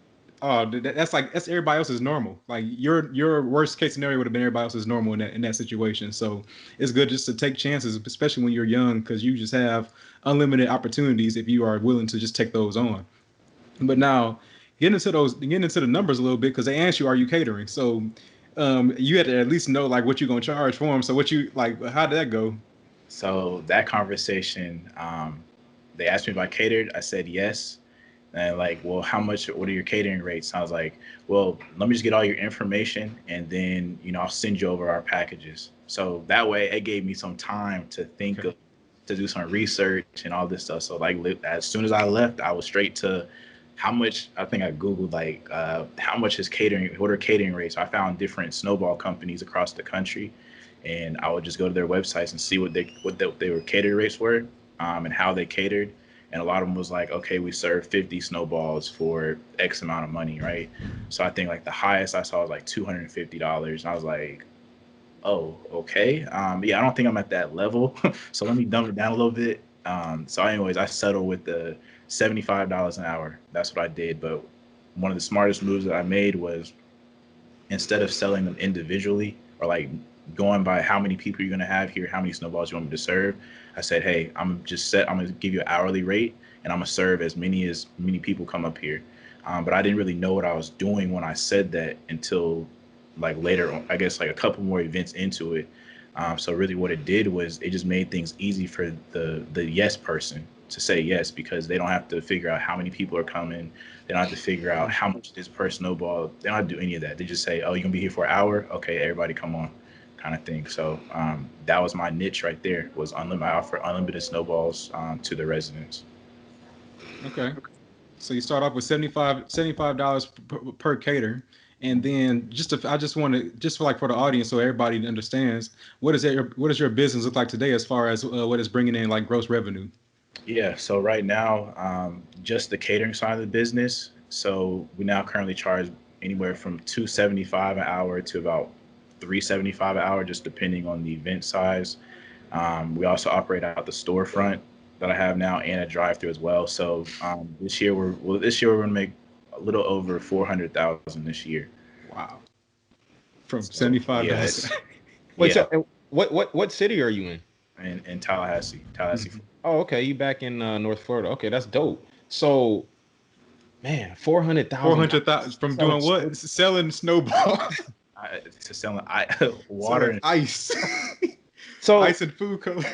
oh, that's everybody else's normal. Like your worst case scenario would have been everybody else's normal in that situation. So it's good just to take chances, especially when you're young, because you just have unlimited opportunities if you are willing to just take those on. But now getting into the numbers a little bit, because they asked you, are you catering? So you had to at least know like what you're gonna charge for them. So how did that go? So that conversation, they asked me if I catered. I said yes. And like, well, what are your catering rates? And I was like, well, let me just get all your information, and then, I'll send you over our packages. So that way it gave me some time to think to do some research and all this stuff. So like, as soon as I left, I was straight to how much. I think I Googled like, how much is catering, what are catering rates? I found different snowball companies across the country, and I would just go to their websites and see what they were catering rates were, and how they catered. And a lot of them was like, okay, we serve 50 snowballs for X amount of money, right? So I think like the highest I saw was like $250. And I was like, oh, okay. Yeah, I don't think I'm at that level. So let me dumb it down a little bit. So anyways, I settled with the $75 an hour. That's what I did. But one of the smartest moves that I made was, instead of selling them individually, or like going by how many people you're going to have here, how many snowballs you want me to serve, I said, hey, I'm going to give you an hourly rate, and I'm going to serve as many people come up here. But I didn't really know what I was doing when I said that until like later on, I guess like a couple more events into it. So really what it did was it just made things easy for the yes person to say yes, because they don't have to figure out how many people are coming. They don't have to figure out how much it is per snowball. They don't have to do any of that. They just say, oh, you're going to be here for an hour? Okay, everybody come on, kind of thing. So that was my niche right there, was I offer unlimited snowballs to the residents. Okay. So you start off with $75 per cater. And then I just want to, just for for the audience, so everybody understands, what does your business look like today as far as what is bringing in like gross revenue? Yeah, so right now, just the catering side of the business. So we now currently charge anywhere from $275 an hour to about $375 an hour, just depending on the event size. We also operate out the storefront that I have now and a drive-through as well. So this year we're going to make a little over 400,000 this year. Wow. From So, $75. Wait, Yeah, so what city are you in? in Tallahassee. Oh, okay. You back in North Florida. Okay, that's dope. So, man, 400,000. 400,000 from doing what? Selling snowballs. To selling water Selling and ice. So, Ice and food color.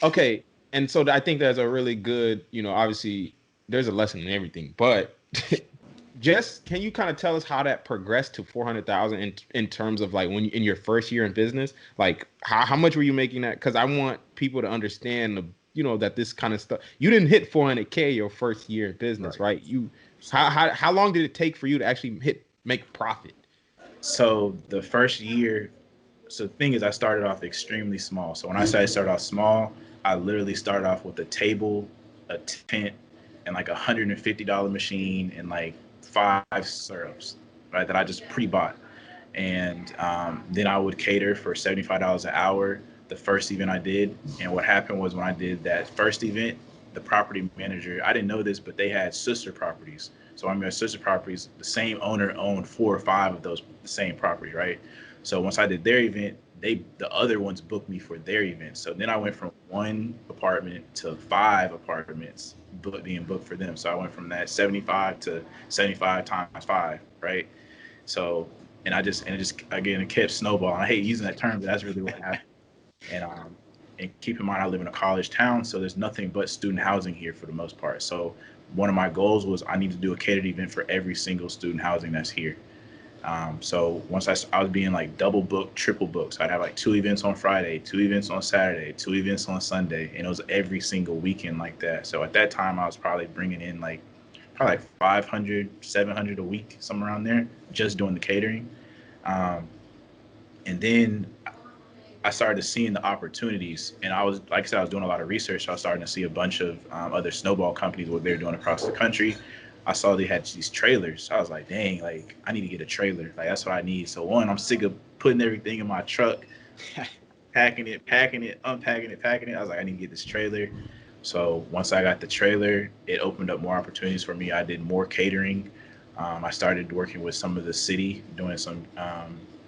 okay, and so I think that's a really good, obviously there's a lesson in everything, but just can you kind of tell us how that progressed to 400,000 in terms of like when in your first year in business, like how much were you making that? Because I want people to understand that this kind of stuff, you didn't hit 400K your first year in business, right? How long did it take for you to actually make profit? So the first year, so the thing is, I started off extremely small. So when I say I started off small, I literally started off with a table, a tent, and like $150 machine and like 5 syrups, right? That I just pre-bought. And then I would cater for $75 an hour, the first event I did. And what happened was when I did that first event, the property manager, I didn't know this, but they had sister properties. So I mean, sister properties, the same owner owned 4 or 5 of those, the same property, right? So once I did their event, the other ones booked me for their event. So then I went from 1 apartment to 5 apartments being booked for them. So I went from that 75 to 75 times 5, right? So and it just again, it kept snowballing. I hate using that term, but that's really what happened. And keep in mind, I live in a college town, so there's nothing but student housing here for the most part. So one of my goals was I need to do a catered event for every single student housing that's here. So once I was being like double booked, triple booked. So I'd have like 2 events on Friday, 2 events on Saturday, 2 events on Sunday, and it was every single weekend like that. So at that time, I was probably bringing in probably 500, 700 a week, somewhere around there, just doing the catering. And then I started seeing the opportunities, and I was, like I said, I was doing a lot of research. So I was starting to see a bunch of other snowball companies, what they're doing across the country. I saw they had these trailers. So I was like, dang, like I need to get a trailer. Like that's what I need. So one, I'm sick of putting everything in my truck, packing it, unpacking it, packing it. I was like, I need to get this trailer. So once I got the trailer, it opened up more opportunities for me. I did more catering. I started working with some of the city, doing some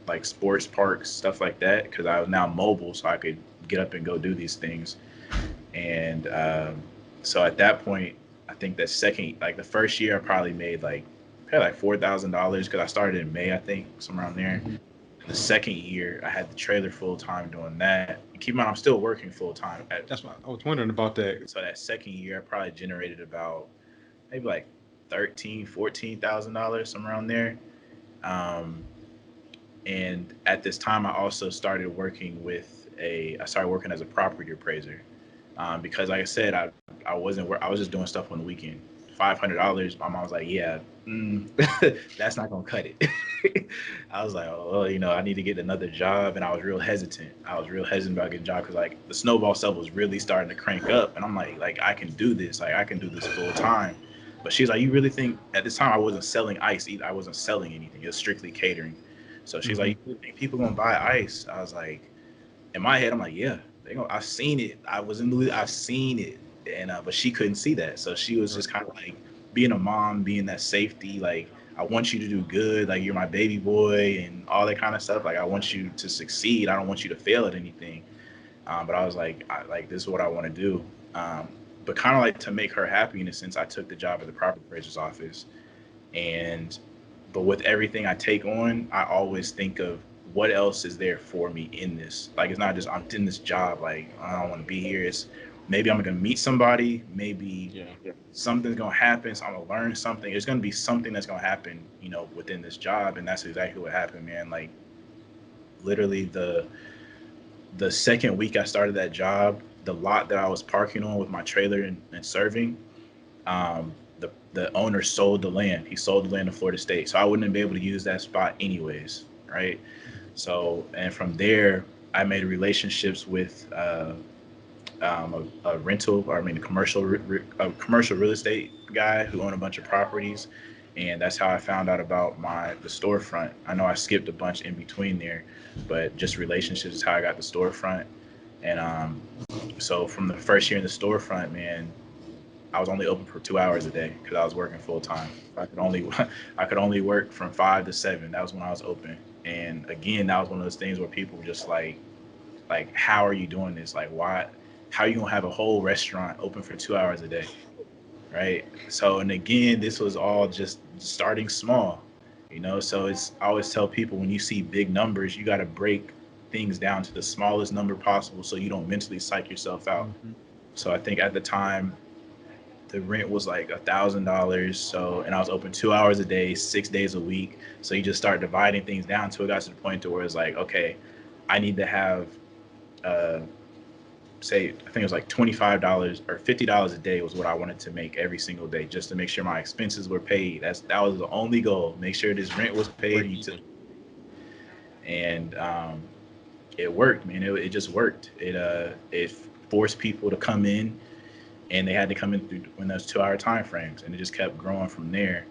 like sports parks, stuff like that, because I was now mobile, so I could get up and go do these things. And so at that point, I think that the first year, I probably made like $4,000 because I started in May, I think, somewhere around there. And the second year, I had the trailer full time doing that. And keep in mind, I'm still working full time. That's why I was wondering about that. So that second year, I probably generated about maybe like $14,000 somewhere around there. And at this time, I also started working as a property appraiser. Because like I said, I was just doing stuff on the weekend. $500. My mom was like, yeah, that's not gonna cut it. I was like, oh, well, I need to get another job, and I was real hesitant. about getting a job because like the snowball stuff was really starting to crank up, and I'm like I can do this, full time. But she's like, you really think at this time I wasn't selling ice either? I wasn't selling anything. It was strictly catering. So she's like, you think people gonna buy ice? I was like, in my head, I'm like, yeah, I've seen it. I've seen it, and but she couldn't see that. So she was just kind of like being a mom, being that safety. Like, I want you to do good. Like, you're my baby boy, and all that kind of stuff. Like, I want you to succeed. I don't want you to fail at anything. But I was like, this is what I want to do. But kind of like to make her happy in a sense, I took the job at the property appraiser's office, but with everything I take on, I always think of what else is there for me in this. Like, it's not just I'm in this job, like I don't want to be here. It's maybe I'm gonna meet somebody, maybe something's gonna happen, so I'm gonna learn something. There's gonna be something that's gonna happen, within this job, and that's exactly what happened, man. Like, literally the second week I started that job, the lot that I was parking on with my trailer and serving, the owner sold the land. He sold the land to Florida State, so I wouldn't be able to use that spot anyways, right? So, and from there, I made relationships with a rental, or I mean, a commercial real estate guy who owned a bunch of properties, and that's how I found out about the storefront. I know I skipped a bunch in between there, but just relationships is how I got the storefront. And so from the first year in the storefront, man, I was only open for 2 hours a day because I was working full time. I could only work from 5 to 7. That was when I was open. And again, that was one of those things where people were just like, how are you doing this? Like, why? How are you gonna have a whole restaurant open for 2 hours a day, right? So, and again, this was all just starting small, So I always tell people, when you see big numbers, you got to break things down to the smallest number possible so you don't mentally psych yourself out. Mm-hmm. So I think at the time, the rent was like $1,000. So, and I was open 2 hours a day, 6 days a week. So you just start dividing things down until it got to the point to where it's like, okay, I need to have, say, I think it was like $25 or $50 a day was what I wanted to make every single day, just to make sure my expenses were paid. That was the only goal. Make sure this rent was paid. And it worked, man. It just worked. It forced people to come in, and they had to come in through when those 2 hour time frames, and it just kept growing from there.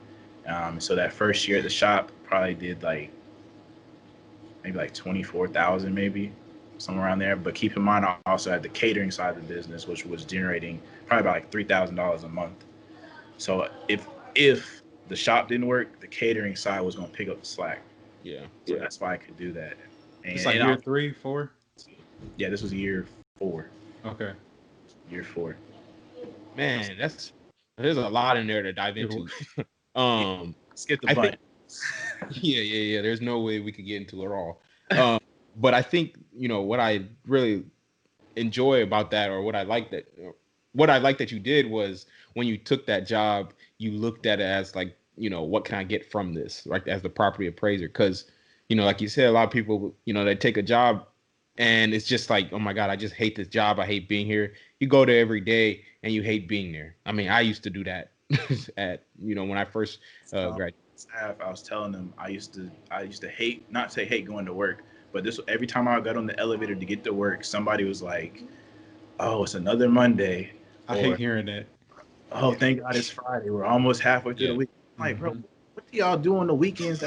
So that first year at the shop probably did maybe like 24,000, maybe somewhere around there. But keep in mind, I also had the catering side of the business, which was generating probably about like $3,000 a month. So if the shop didn't work, the catering side was going to pick up the slack. Yeah. So that's why I could do that. And, it's like year 3, 4? Yeah, this was year 4. Okay. Year 4. Man, there's a lot in there to dive into. Skip the butt. Yeah. There's no way we could get into it all. But I think, what I really enjoy about that, or what I like that you did, was when you took that job, you looked at it as like, what can I get from this, like as the property appraiser? Because, like you said, a lot of people, they take a job and it's just like, oh my God, I just hate this job. I hate being here. You go there every day and you hate being there. I mean, I used to do that when I first graduated. I was telling them I used to hate, not say hate going to work, but every time I got on the elevator to get to work, somebody was like, "Oh, it's another Monday." I hate hearing that. Oh, thank God it's Friday. We're almost halfway through the week. I'm like, bro, what do y'all do on the weekends?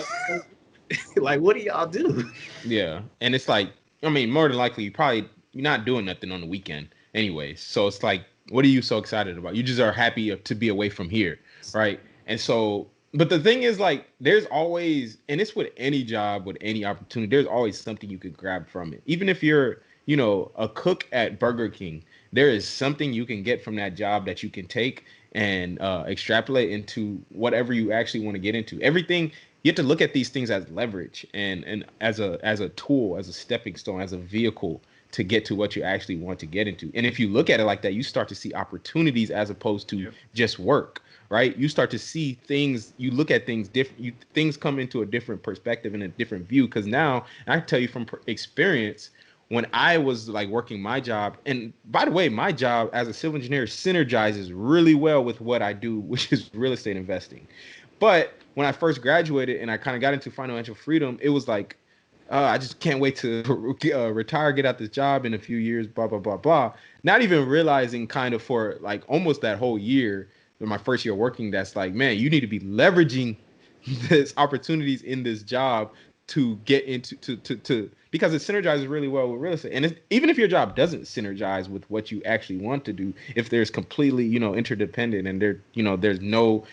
Like, what do y'all do? Yeah, and it's like, I mean, more than likely, you're not doing nothing on the weekend anyway. So it's like, what are you so excited about? You just are happy to be away from here, right? And so, but the thing is, like, there's always, and it's with any job, with any opportunity, there's always something you could grab from it. Even if you're, a cook at Burger King, there is something you can get from that job that you can take and extrapolate into whatever you actually want to get into. Everything, you have to look at these things as leverage and as a tool, as a stepping stone, as a vehicle to get to what you actually want to get into. And if you look at it like that, you start to see opportunities as opposed to just work, right? You start to see things, you look at things different, things come into a different perspective and a different view. Because now, I can tell you from experience, when I was like working my job, and by the way, my job as a civil engineer synergizes really well with what I do, which is real estate investing. But when I first graduated and I kind of got into financial freedom, it was like, I just can't wait to retire, get out this job in a few years, blah, blah, blah, blah. Not even realizing kind of for like almost that whole year, my first year working, that's like, man, you need to be leveraging this opportunities in this job to get into, to because it synergizes really well with real estate. And even if your job doesn't synergize with what you actually want to do, if there's completely, interdependent and there's no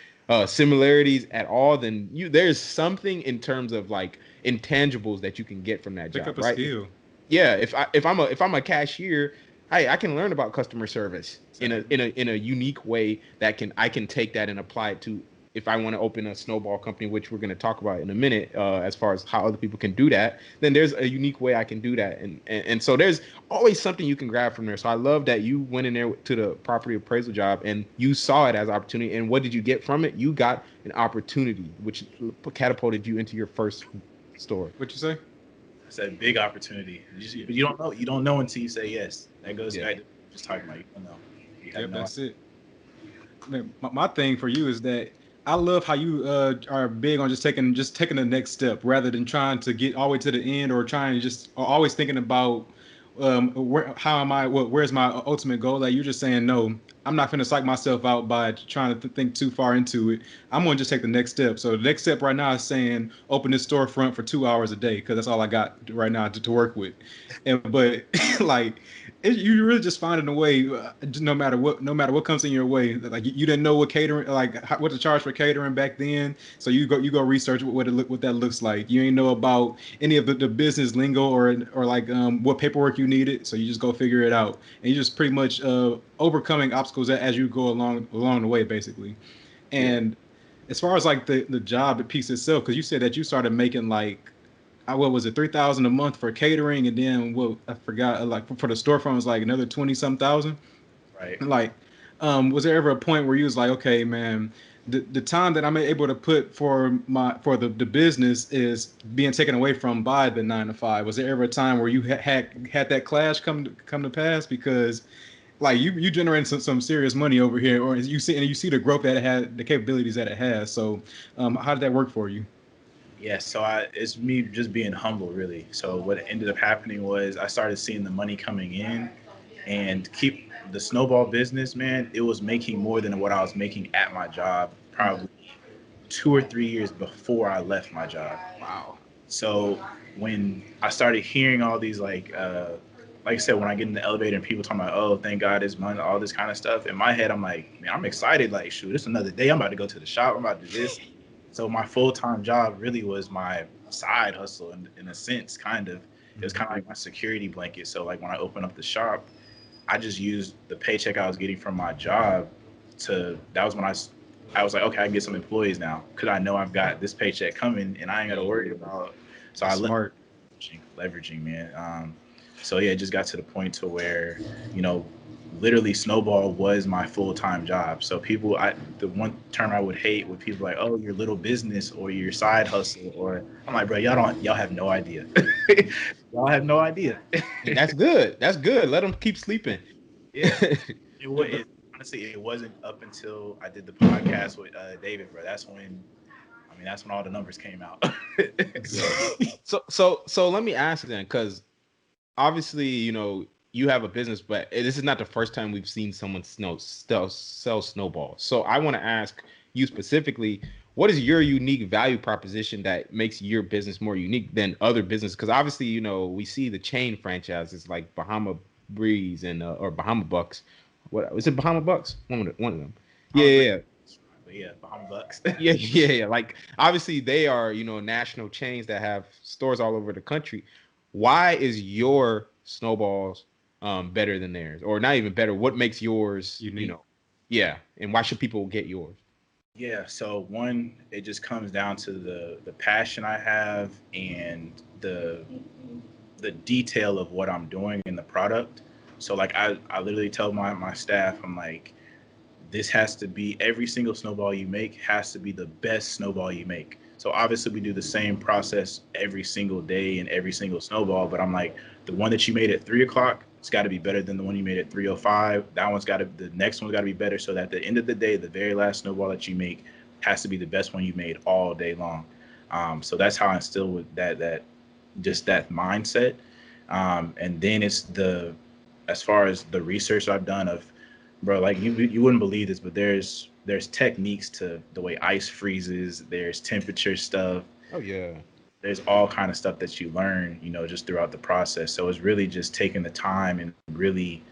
similarities at all, then there's something in terms of like intangibles that you can get from that job. Pick up a right? skill. Yeah, if I'm a cashier, I can learn about customer service in a unique way that I can take that and apply it to if I want to open a snowball company, which we're going to talk about in a minute, as far as how other people can do that. Then there's a unique way I can do that, and so there's always something you can grab from there. So I love that you went in there to the property appraisal job and you saw it as opportunity. And what did you get from it? You got an opportunity, which catapulted you into your first store. What'd you say? It's a big opportunity. But you don't know. You don't know until you say yes. That goes back to just talking about, you don't know. That's it. my thing for you is that I love how you are big on just taking the next step rather than trying to get all the way to the end or trying to just or always thinking about where's my ultimate goal. Like you're just saying, no, I'm not going to psych myself out by trying to think too far into it. I'm going to just take the next step. So the next step right now is saying open this storefront for 2 hours a day because that's all I got right now to work with. But like you really just finding a way, no matter what comes in your way. Like you didn't know what catering, what to charge for catering back then, so you go research what that looks like. You ain't know about any of the business lingo or like what paperwork you needed, so you just go figure it out, and you just pretty much overcoming obstacles as you go along the way, basically. And as far as like the job piece itself, because you said that you started making like what was it, 3,000 a month for catering, and then what I forgot, like for the storefront was like another 20-some thousand. Right. Like, was there ever a point where you was like, okay, man, the time that I'm able to put for the business is being taken away from by the 9 to 5? Was there ever a time where you had that clash come to pass? Because like you generating some serious money over here, or you see the growth that it had, the capabilities that it has. So, how did that work for you? Yeah, so it's me just being humble, really. So what ended up happening was I started seeing the money coming in, and keep the snowball business, man. It was making more than what I was making at my job, probably 2 or 3 years before I left my job. Wow. So when I started hearing all these like I said, when I get in the elevator and people talking about, oh, thank God it's money, all this kind of stuff, in my head I'm like, man, I'm excited. Like, shoot, it's another day. I'm about to go to the shop. I'm about to do this. So my full-time job really was my side hustle in a sense, kind of. It was kind of like my security blanket. So like when I opened up the shop, I just used the paycheck I was getting from my job that was when I was like, okay, I can get some employees now because I know I've got this paycheck coming and I ain't got to worry about. So I Smart. leveraging, man. So yeah, it just got to the point to where, literally Snowball was my full-time job. So the one term I would hate with people like, oh, your little business or your side hustle, or I'm like, bro, y'all have no idea. Y'all have no idea. That's good. That's good. Let them keep sleeping. Yeah. Honestly, it wasn't up until I did the podcast with David, bro. That's when all the numbers came out. So let me ask then, because obviously, you have a business, but this is not the first time we've seen someone sell snowballs. So I want to ask you specifically, what is your unique value proposition that makes your business more unique than other businesses? Because obviously, we see the chain franchises like Bahama Breeze and or Bahama Bucks. What was it? Bahama Bucks? One of them. Yeah. But yeah, Bahama Bucks. Yeah. Like obviously they are, national chains that have stores all over the country. Why is your snowballs better than theirs, or not even better? What makes yours unique? Yeah, and why should people get yours? Yeah, so one, it just comes down to the passion I have and the detail of what I'm doing in the product. So like I literally tell my staff, I'm like, this has to be, every single snowball you make has to be the best snowball you make. So obviously we do the same process every single day and every single snowball, but I'm like, the one that you made at 3 o'clock, it's got to be better than the one you made at 3:05. The next one's got to be better. So that at the end of the day, the very last snowball that you make has to be the best one you made all day long. So that's how I instill with that mindset. And then it's as far as the research I've done of, bro, like you wouldn't believe this, but there's techniques to the way ice freezes. There's temperature stuff. Oh yeah. There's all kind of stuff that you learn, just throughout the process. So it's really just taking the time and really,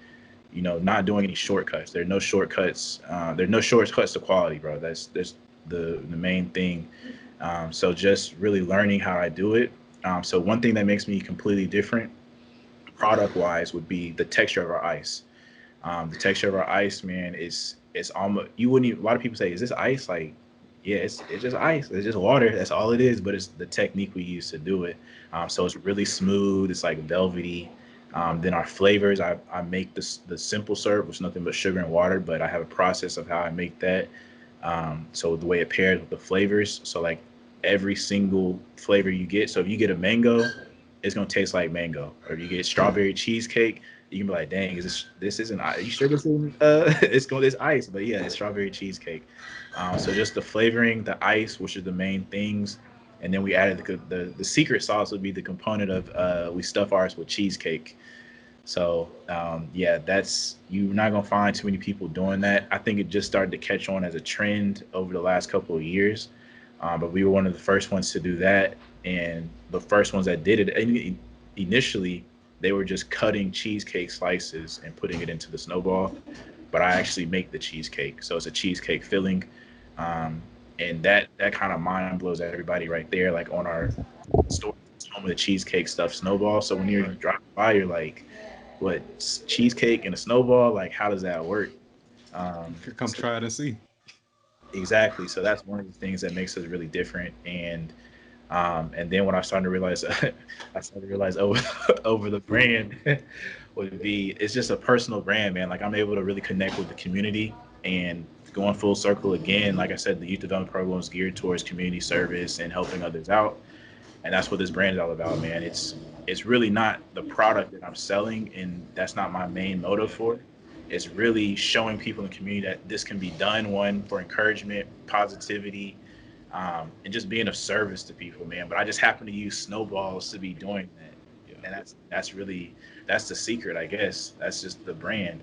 not doing any shortcuts. There are no shortcuts. There are no shortcuts to quality, bro. That's the main thing. So just really learning how I do it. So one thing that makes me completely different, product-wise, would be the texture of our ice. The texture of our ice, man, it's almost, you wouldn't even, a lot of people say, is this ice? Like, yeah, it's just ice. It's just water. That's all it is. But it's the technique we use to do it. So it's really smooth. It's like velvety. Then our flavors, I make the simple syrup, which is nothing but sugar and water. But I have a process of how I make that. So the way it pairs with the flavors. So like every single flavor you get. So if you get a mango, it's gonna taste like mango. Or if you get strawberry cheesecake, You can be like, dang, this isn't ice? Are you sure this isn't it's going this ice? But yeah, it's strawberry cheesecake. So just the flavoring, the ice, which are the main things, and then we added the secret sauce would be the component of we stuff ours with cheesecake. So yeah, that's you're not gonna find too many people doing that. I think it just started to catch on as a trend over the last couple of years, but we were one of the first ones to do that, and the first ones that did it. And initially, they were just cutting cheesecake slices and putting it into the snowball, but I actually make the cheesecake, so it's a cheesecake filling, um, and that kind of mind blows everybody right there. Like on our store, home of the cheesecake stuff, Snowball. So when you're driving by, you're like, what, cheesecake and a snowball? Like, how does that work? Come So, try it and see. exactly. So that's one of the things that makes us really different. And then when I started to realize, I started to realize over the brand would be it's just a personal brand, man. Like I'm able to really connect with the community and going full circle again. Like I said, the youth development program is geared towards community service and helping others out, and that's what this brand is all about, man. It's really not the product that I'm selling, and that's not my main motive for it. It's really showing people in the community that this can be done. One, for encouragement, positivity, and just being of service to people, man. But I just happen to use snowballs to be doing that, and that's really that's the secret, I guess. That's just the brand.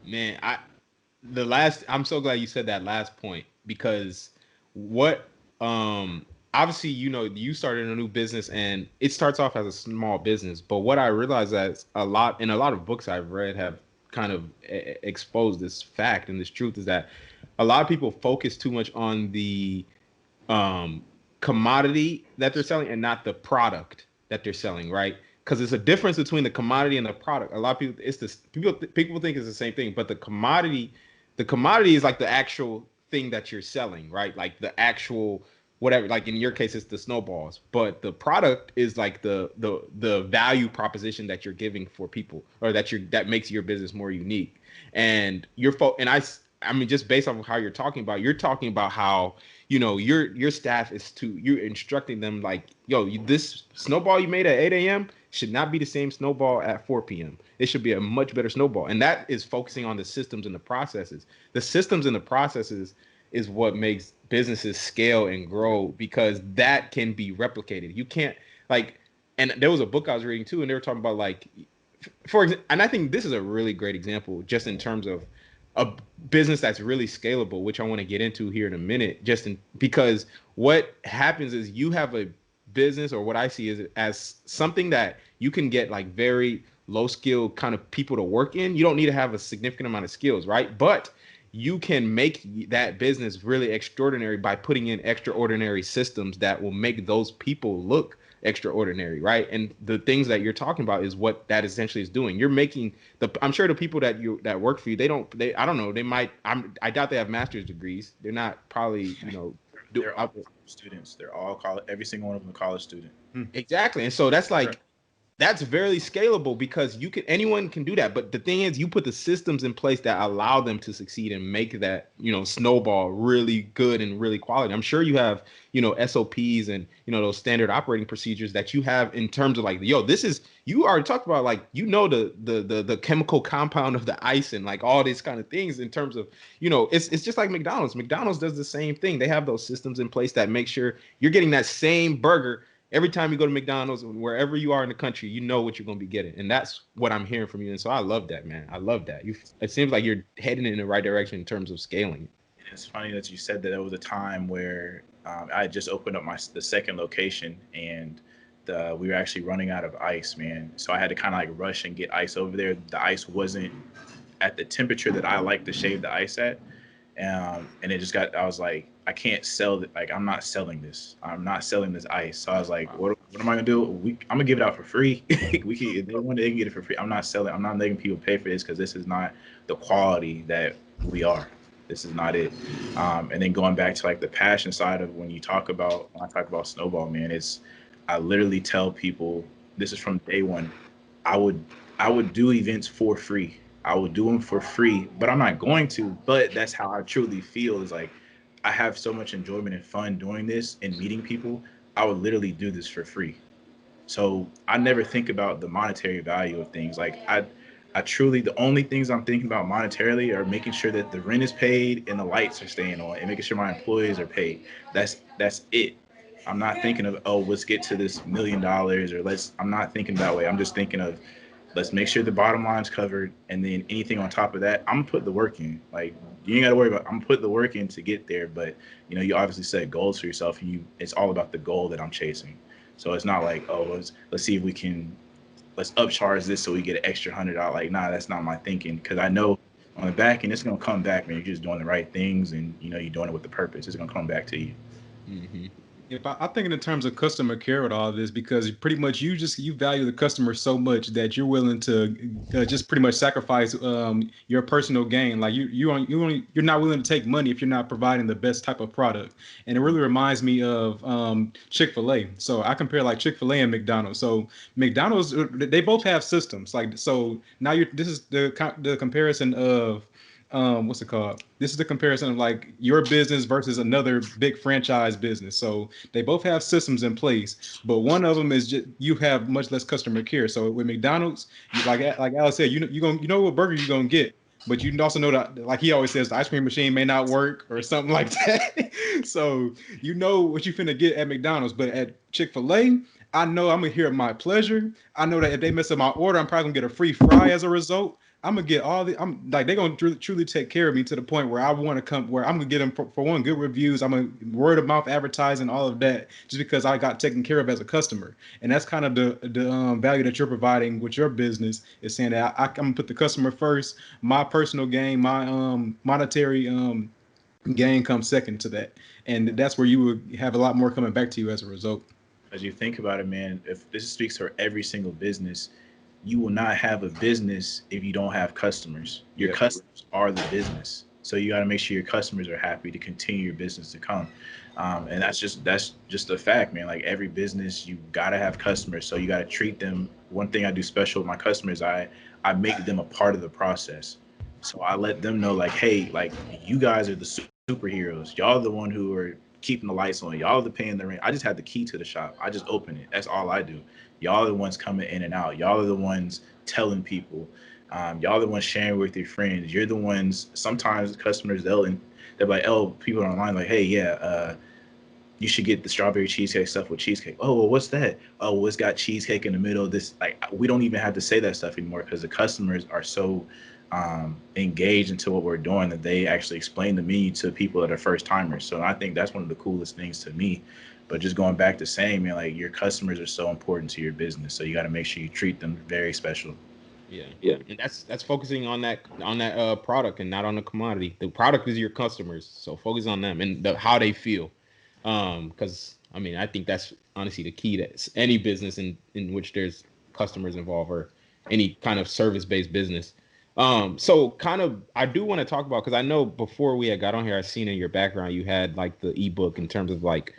Man, I'm so glad you said that last point because what obviously you started a new business and it starts off as a small business, but what I realized that a lot of books I've read have kind of exposed this fact and this truth is that a lot of people focus too much on the um commodity that they're selling and not the product that they're selling, right? Because there's a difference between the commodity and the product. A lot of people, it's this people think it's the same thing, but the commodity is like the actual thing that you're selling, right? Like the actual whatever. Like in your case, it's the snowballs, but the product is like the value proposition that you're giving for people, or that makes your business more unique. And I mean, just based on how you're talking about how your staff is you're instructing them like, yo, this snowball you made at 8 a.m. should not be the same snowball at 4 p.m. It should be a much better snowball. And that is focusing on the systems and the processes. The systems and the processes is what makes businesses scale and grow because that can be replicated. You can't and there was a book I was reading too, and they were talking about like, for example, and I think this is a really great example just in terms of a business that's really scalable, which I want to get into here in a minute, because what happens is you have a business, or what I see is as something that you can get like very low skill kind of people to work in. You don't need to have a significant amount of skills, right? But you can make that business really extraordinary by putting in extraordinary systems that will make those people look extraordinary, right? And the things that you're talking about is what that essentially is doing. You're making I'm sure the people that work for you, I don't know, I doubt they have master's degrees. They're not probably, They're all students. They're all college. Every single one of them a college student. exactly. And so that's very scalable because anyone can do that. But the thing is, you put the systems in place that allow them to succeed and make that, snowball really good and really quality. I'm sure you have, SOPs and, those standard operating procedures that you have in terms of like, yo, you already talked about like, the chemical compound of the ice and like all these kind of things in terms of, it's just like McDonald's. McDonald's does the same thing. They have those systems in place that make sure you're getting that same burger every time you go to McDonald's, wherever you are in the country, you know what you're going to be getting. And that's what I'm hearing from you. And so I love that, man. I love that. It seems like you're heading in the right direction in terms of scaling. It's funny that you said that. There was a time where I just opened up the second location, and we were actually running out of ice, man. So I had to kind of like rush and get ice over there. The ice wasn't at the temperature that I like to shave the ice at. And I was like, I can't sell it. Like, I'm not selling this. I'm not selling this ice. So I was like, what am I gonna do? I'm gonna give it out for free. If they want it, they can get it for free. I'm not selling. I'm not making people pay for this because this is not the quality that we are. This is not it. And then going back to like the passion side of when I talk about Snowball, man, I literally tell people, this is from day one. I would do events for free. I would do them for free, but I'm not going to. But that's how I truly feel. Is like I have so much enjoyment and fun doing this and meeting people. I would literally do this for free. So I never think about the monetary value of things. Like I truly, the only things I'm thinking about monetarily are making sure that the rent is paid and the lights are staying on and making sure my employees are paid. That's it. I'm not thinking of, oh, let's get to this $1 million, or I'm not thinking that way. I'm just thinking of, let's make sure the bottom line's covered, and then anything on top of that, I'm gonna put the work in. Like, you ain't gotta worry about, I'm gonna put the work in to get there. But you obviously set goals for yourself, and it's all about the goal that I'm chasing. So it's not like, oh, let's see if we can, let's upcharge this so we get an extra $100. Like, nah, that's not my thinking, because I know on the back end it's gonna come back, man. You're just doing the right things, and you're doing it with the purpose. It's gonna come back to you. Mm-hmm. If I'm thinking in terms of customer care with all of this, because pretty much you value the customer so much that you're willing to just pretty much sacrifice your personal gain. Like you're not willing to take money if you're not providing the best type of product. And it really reminds me of Chick-fil-A. So I compare like Chick-fil-A and McDonald's. So McDonald's, they both have systems. Like, so now this is the comparison of what's it called? This is the comparison of like your business versus another big franchise business. So they both have systems in place, but one of them is just, you have much less customer care. So with McDonald's, like Alex said, you know what burger you're gonna get, but you also know that, like he always says, the ice cream machine may not work or something like that. So you know what you finna get at McDonald's, but at Chick-fil-A, I know I'm gonna hear my pleasure. I know that if they mess up my order, I'm probably gonna get a free fry as a result. I'm gonna get I'm like, they're gonna truly take care of me to the point where I want to come, where I'm gonna get them for one, good reviews. I'm gonna word of mouth advertising, all of that, just because I got taken care of as a customer. And that's kind of the value that you're providing with your business, is saying that I'm gonna put the customer first. My personal gain, my monetary gain comes second to that, and that's where you would have a lot more coming back to you as a result. As you think about it, man, if this speaks for every single business, you will not have a business if you don't have customers. Your customers are the business. So you got to make sure your customers are happy to continue your business to come. And that's just a fact, man. Like, every business, you got to have customers. So you got to treat them. One thing I do special with my customers, I make them a part of the process. So I let them know, like, hey, like, you guys are the superheroes. Y'all are the one who are keeping the lights on. Y'all are the paying the rent. I just have the key to the shop. I just open it. That's all I do. Y'all are the ones coming in and out. Y'all are the ones telling people. Y'all are the ones sharing with your friends. You're the ones. Sometimes customers, they're like, oh, people are online like, hey, yeah, you should get the strawberry cheesecake stuff with cheesecake. Oh, well, what's that? Oh, well, it's got cheesecake in the middle. This, like, we don't even have to say that stuff anymore, because the customers are so engaged into what we're doing that they actually explain the menu to people that are first timers. So I think that's one of the coolest things to me. But just going back to saying, man, like, your customers are so important to your business, so you got to make sure you treat them very special. Yeah. And that's focusing on that product and not on the commodity. The product is your customers, so focus on them and how they feel. Because I mean, I think that's honestly the key to any business in which there's customers involved, or any kind of service-based business. So kind of, I do want to talk about, because I know before we had got on here, I seen in your background you had like the ebook in terms of like,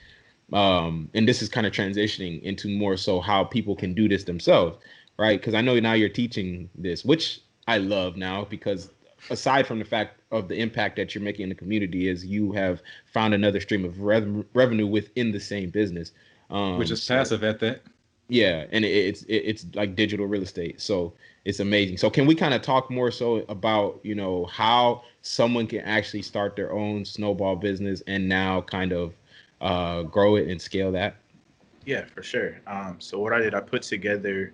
and this is kind of transitioning into more so how people can do this themselves, right? Because I know now you're teaching this, which I love now, because aside from the fact of the impact that you're making in the community, is you have found another stream of revenue within the same business, Which is passive at that. Yeah, and it's like digital real estate, so it's amazing. So can we kind of talk more so about how someone can actually start their own snowball business and now kind of grow it and scale that? Yeah, for sure. So what I did, I put together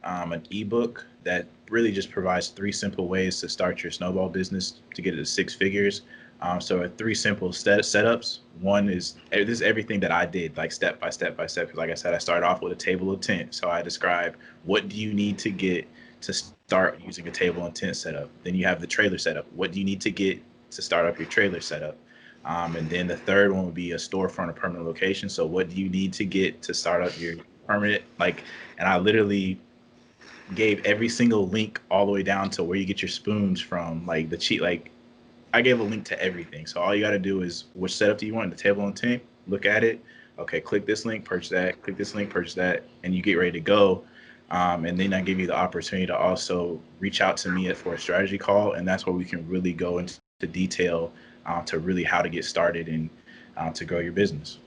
an ebook that really just provides 3 simple ways to start your snowball business to get it to 6 figures. So 3 simple setups. One is, this is everything that I did, like step by step by step. Because like I said, I started off with a table of tent. So I describe, what do you need to get to start using a table and tent setup. Then you have the trailer setup. What do you need to get to start up your trailer setup? And then the third one would be a storefront or permanent location. So what do you need to get to start up your permanent, and I literally gave every single link all the way down to where you get your spoons from, like the cheat, like I gave a link to everything. So all you got to do is, which setup do you want? The table and tent, look at it. Okay, click this link, purchase that, click this link, purchase that, and you get ready to go. And then I give you the opportunity to also reach out to me for a strategy call. And that's where we can really go into detail to really how to get started and to grow your business.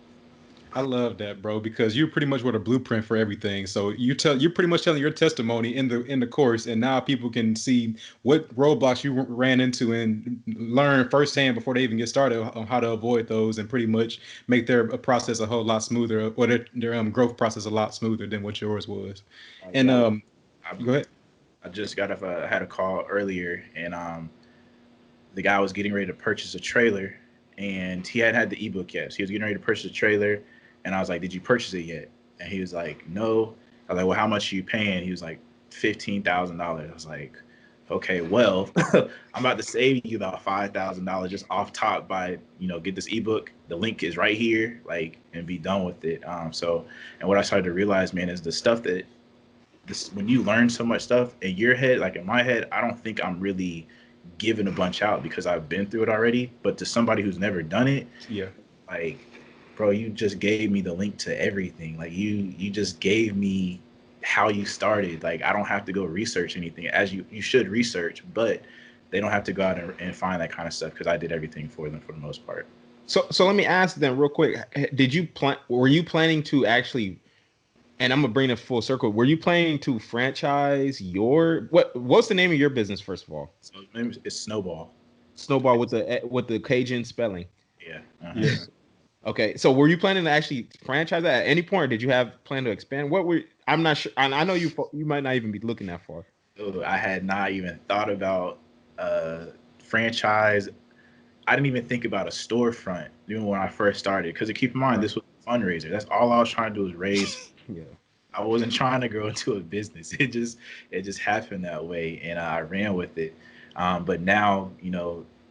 I love that, bro, because you pretty much were the blueprint for everything. So you're pretty much telling your testimony in the course, and now people can see what roadblocks you ran into and learn firsthand before they even get started on how to avoid those, and pretty much make their process a whole lot smoother, or their growth process a lot smoother than what yours was. And Yeah, I, go ahead. I just got a, I had a call earlier, and the guy was getting ready to purchase a trailer, and he hadn't had the ebook yet. So he was getting ready to purchase a trailer, and I was like, "Did you purchase it yet?" And he was like, "No." I was like, "Well, how much are you paying?" He was like, $15,000. I was like, "Okay, well, I'm about to save you about $5,000 just off top by get this ebook. The link is right here, like, and be done with it." So, and what I started to realize, man, is the stuff that this when you learn so much stuff in your head, like in my head, I don't think I'm really giving a bunch out because I've been through it already. But to somebody who's never done it, Yeah. like, bro, you just gave me the link to everything. Like you just gave me how you started. Like I don't have to go research anything, as you should research, but they don't have to go out and find that kind of stuff because I did everything for them for the most part. So let me ask then real quick. Were you planning to actually, and I'm gonna bring it full circle. Were you planning to franchise what's the name of your business first of all? So it's Snowball. Snowball with the Cajun spelling. Yeah. Yeah. Okay, so were you planning to actually franchise that at any point, or did you have plan to expand? I'm not sure. I know you might not even be looking that far. Dude, I had not even thought about franchise. I didn't even think about a storefront even when I first started. Because keep in mind, this was a fundraiser. That's all I was trying to do was raise. Yeah. I wasn't trying to grow into a business. It just happened that way, and I ran with it. But now,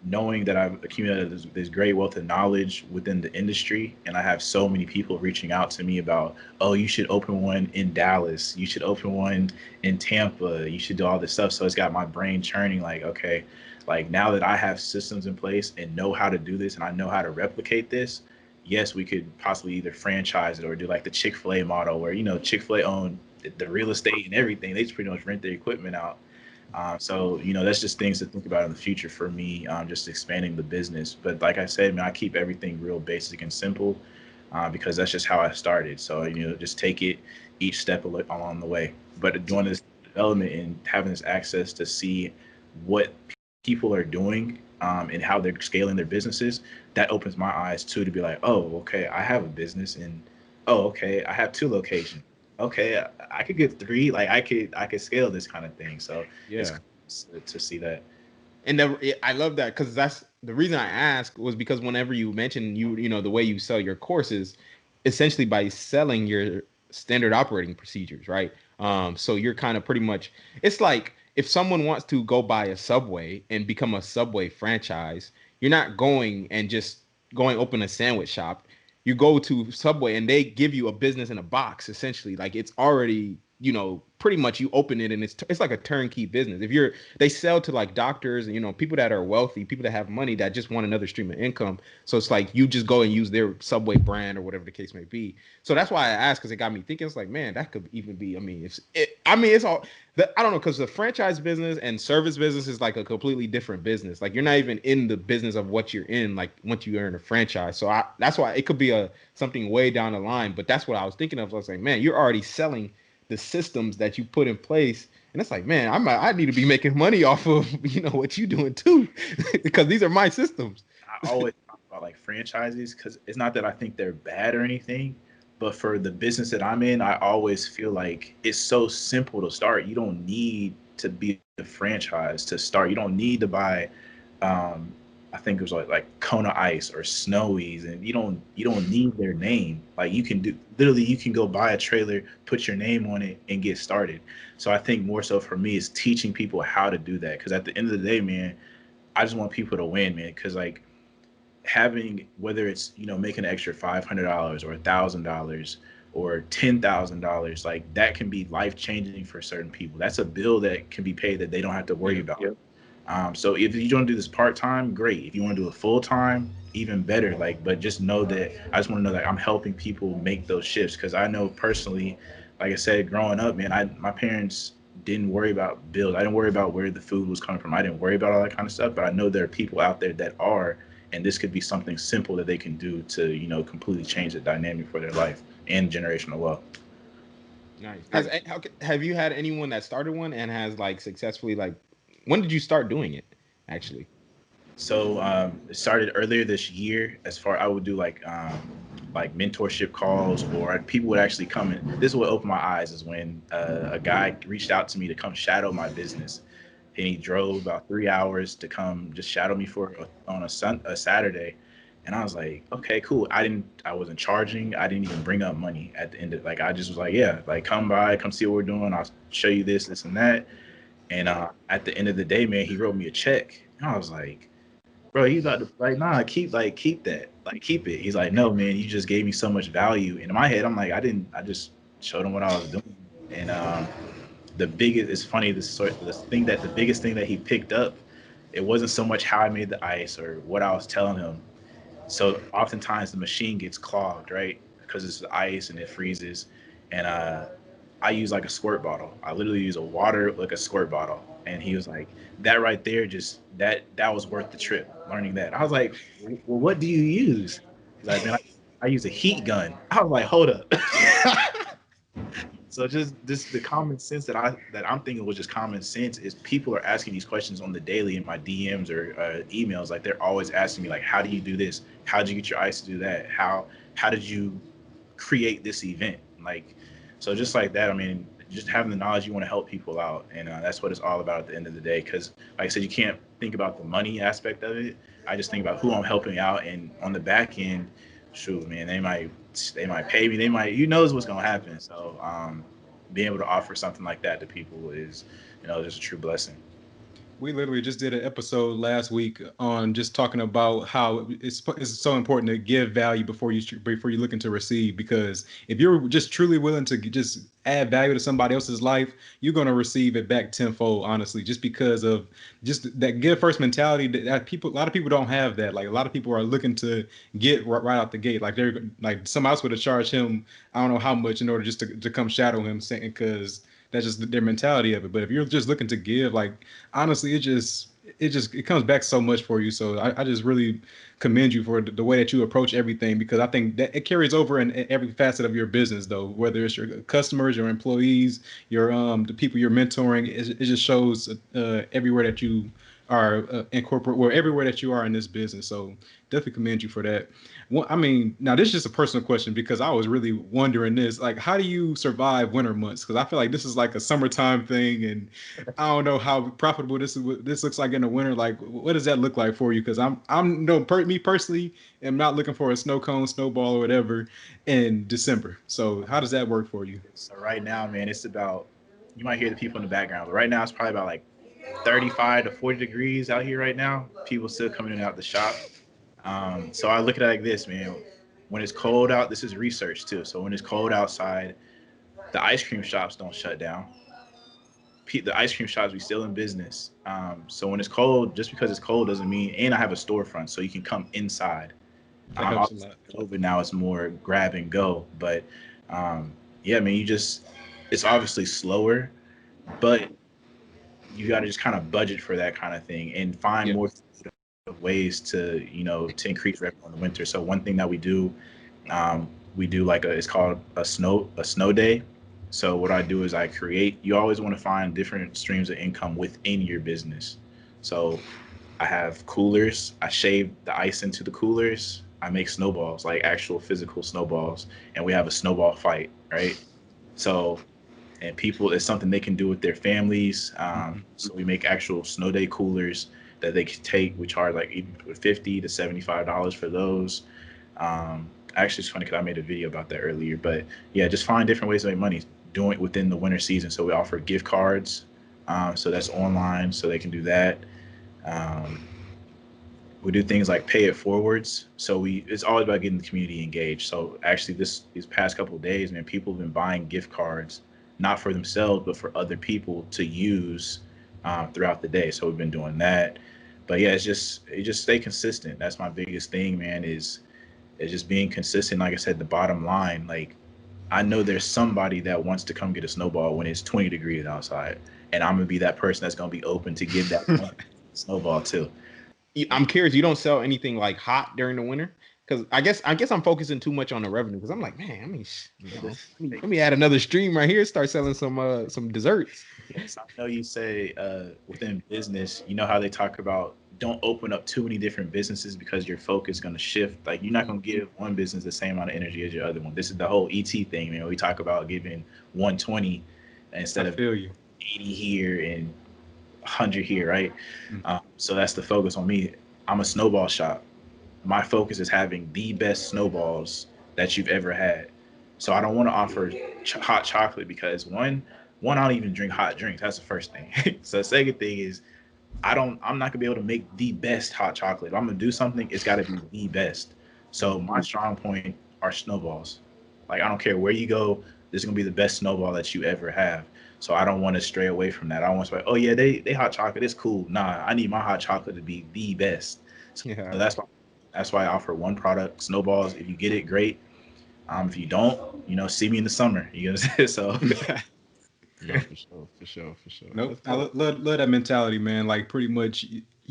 knowing that I've accumulated this great wealth of knowledge within the industry, and I have so many people reaching out to me about, oh, you should open one in Dallas, you should open one in Tampa, you should do all this stuff. So it's got my brain churning. Like, okay, like now that I have systems in place and know how to do this, and I know how to replicate this, yes, we could possibly either franchise it or do like the Chick-fil-A model where, Chick-fil-A own the real estate and everything. They just pretty much rent their equipment out. So, that's just things to think about in the future for me, just expanding the business. But like I said, man, I keep everything real basic and simple because that's just how I started. So, just take it each step along the way. But doing this development and having this access to see what people are doing and how they're scaling their businesses, that opens my eyes too to be like, oh, okay, I have a business, and oh, okay, I have 2 locations. Okay, I could get 3. Like I could scale this kind of thing. So it's Yeah. cool to see that. And I love that because that's the reason I asked was because whenever you mentioned the way you sell your courses, essentially by selling your standard operating procedures, right? So you're kind of pretty much, it's like if someone wants to go buy a Subway and become a Subway franchise, you're not going and just going open a sandwich shop. You go to Subway and they give you a business in a box, essentially. Like it's already, pretty much you open it and it's like a turnkey business. They sell to like doctors and, people that are wealthy, people that have money that just want another stream of income. So it's like you just go and use their Subway brand or whatever the case may be. So that's why I asked, because it got me thinking. It's like, man, that could even be, it's all, I don't know, because the franchise business and service business is like a completely different business. Like you're not even in the business of what you're in, like once you earn a franchise. So that's why it could be something way down the line. But that's what I was thinking of. I was like, man, you're already selling the systems that you put in place, and it's like, man, I need to be making money off of what you doing too, because these are my systems. I always talk about like franchises because it's not that I think they're bad or anything, but for the business that I'm in, I always feel like it's so simple to start. You don't need to be a franchise to start. You don't need to buy I think it was like Kona Ice or Snowies, and you don't need their name. Like you can go buy a trailer, put your name on it, and get started. So I think more so for me is teaching people how to do that. Because at the end of the day, man, I just want people to win, man. Because like having, whether it's making an extra $500 or $1,000 or $10,000, like that can be life changing for certain people. That's a bill that can be paid that they don't have to worry about. Yep. So if you want to do this part time, great. If you want to do it full time, even better. Like, but just know that I just want to know that I'm helping people make those shifts, because I know personally, like I said, growing up, man, my parents didn't worry about bills. I didn't worry about where the food was coming from. I didn't worry about all that kind of stuff. But I know there are people out there that are, And this could be something simple that they can do to, you know, completely change the dynamic for their life and generational wealth. Nice. Have you had anyone that started one and has like successfully like? When did you start doing it? Actually. So it started earlier this year. As far I would do like mentorship calls, or people would actually come in. This is what opened my eyes is when a guy reached out to me to come shadow my business, and he drove about 3 hours to come just shadow me on a Saturday. And I was like, okay, cool. I wasn't charging. I didn't even bring up money at the end of like, I just was like, yeah, like come by, come see what we're doing. I'll show you this and that. And at the end of the day, man, he wrote me a check. And I was like, bro, he's about to like, nah, keep that, like keep it. He's like, no, man, you just gave me so much value. And in my head, I'm like, I just showed him what I was doing. And the biggest, it's funny, the biggest thing that he picked up, it wasn't so much how I made the ice or what I was telling him. So oftentimes the machine gets clogged, right? Because it's the ice and it freezes. And I use like a squirt bottle. I literally use a water, like a squirt bottle. And he was like, that right there, just that was worth the trip, learning that. I was like, well, what do you use? He's like, man, I use a heat gun. I was like, hold up. So just this, the common sense that I'm thinking was just common sense is people are asking these questions on the daily in my DMs or emails. Like they're always asking me like, how do you do this? How did you get your ice to do that? How did you create this event? Like, so just like that, I mean, just having the knowledge, you want to help people out. And that's what it's all about at the end of the day. Because like I said, you can't think about the money aspect of it. I just think about who I'm helping out. And on the back end, shoot, man, they might pay me. They might, you knows what's going to happen. So being able to offer something like that to people is, you know, just a true blessing. We literally just did an episode last week on just talking about how it's so important to give value before you're looking to receive, because if you're just truly willing to just add value to somebody else's life, you're going to receive it back tenfold, honestly, just because of just that give first mentality that a lot of people don't have that. Like a lot of people are looking to get right out the gate. Like they're like somebody else would have charged him, I don't know how much in order just to come shadow him, saying, because that's just their mentality of it. But if you're just looking to give, like honestly, it comes back so much for you. So I just really commend you for the way that you approach everything, because I think that it carries over in every facet of your business, though, whether it's your customers, your employees, your the people you're mentoring. It just shows everywhere that you are in corporate, or everywhere that you are in this business. So definitely commend you for that. Well, I mean, now this is just a personal question, because I was really wondering this, like, how do you survive winter months? Because I feel like this is like a summertime thing, and I don't know how profitable this looks like in the winter. Like, what does that look like for you? Because me personally am not looking for a snow cone, snowball, or whatever in December. So how does that work for you? So right now, man, it's about, you might hear the people in the background, but right now it's probably about like 35 to 40 degrees out here right now. People still coming in and out the shop. So I look at it like this, man. When it's cold out, this is research too. So when it's cold outside, the ice cream shops don't shut down. The ice cream shops be still in business. So when it's cold, just because it's cold doesn't mean, and I have a storefront, so you can come inside. COVID now it's more grab and go, but yeah, I mean, it's obviously slower, but you got to just kind of budget for that kind of thing and find more ways to, you know, to increase revenue in the winter. So one thing that we do like it's called a snow day. So what I do is you always want to find different streams of income within your business. So I have coolers. I shave the ice into the coolers. I make snowballs, like actual physical snowballs, and we have a snowball fight, right? So, and people, it's something they can do with their families. So we make actual snow day coolers that they can take. We charge like $50 to $75 for those. Actually, it's funny because I made a video about that earlier. But yeah, just find different ways to make money, doing it within the winter season. So we offer gift cards. So that's online, so they can do that. We do things like pay it forwards. So it's always about getting the community engaged. So actually these past couple of days, man, people have been buying gift cards, not for themselves, but for other people to use throughout the day. So we've been doing that. But yeah, it's just stay consistent. That's my biggest thing, man, is just being consistent. Like I said, the bottom line, like I know there's somebody that wants to come get a snowball when it's 20 degrees outside. And I'm gonna be that person that's gonna be open to give that snowball too. I'm curious. You don't sell anything like hot during the winter? Because I guess I'm focusing too much on the revenue. Because I'm like, man, I mean, let me add another stream right here. Start selling some desserts. So I know you say within business, you know how they talk about don't open up too many different businesses because your focus is going to shift. Like you're not going to give one business the same amount of energy as your other one. This is the whole ET thing, man. We talk about giving 120 instead of 80 here and 100 here, right? So that's the focus on me. I'm a snowball shop. My focus is having the best snowballs that you've ever had. So I don't want to offer hot chocolate because one, I don't even drink hot drinks. That's the first thing. So the second thing is I'm not gonna be able to make the best hot chocolate. If I'm gonna do something, it's gotta be the best. So my strong point are snowballs. Like I don't care where you go, this is gonna be the best snowball that you ever have. So I don't want to stray away from that. I want to say, oh yeah, they hot chocolate, it's cool. Nah, I need my hot chocolate to be the best. So that's why I offer one product, snowballs. If you get it, great. If you don't, see me in the summer. You know what I'm saying? So No, for sure. Nope. I love that mentality, man. Like pretty much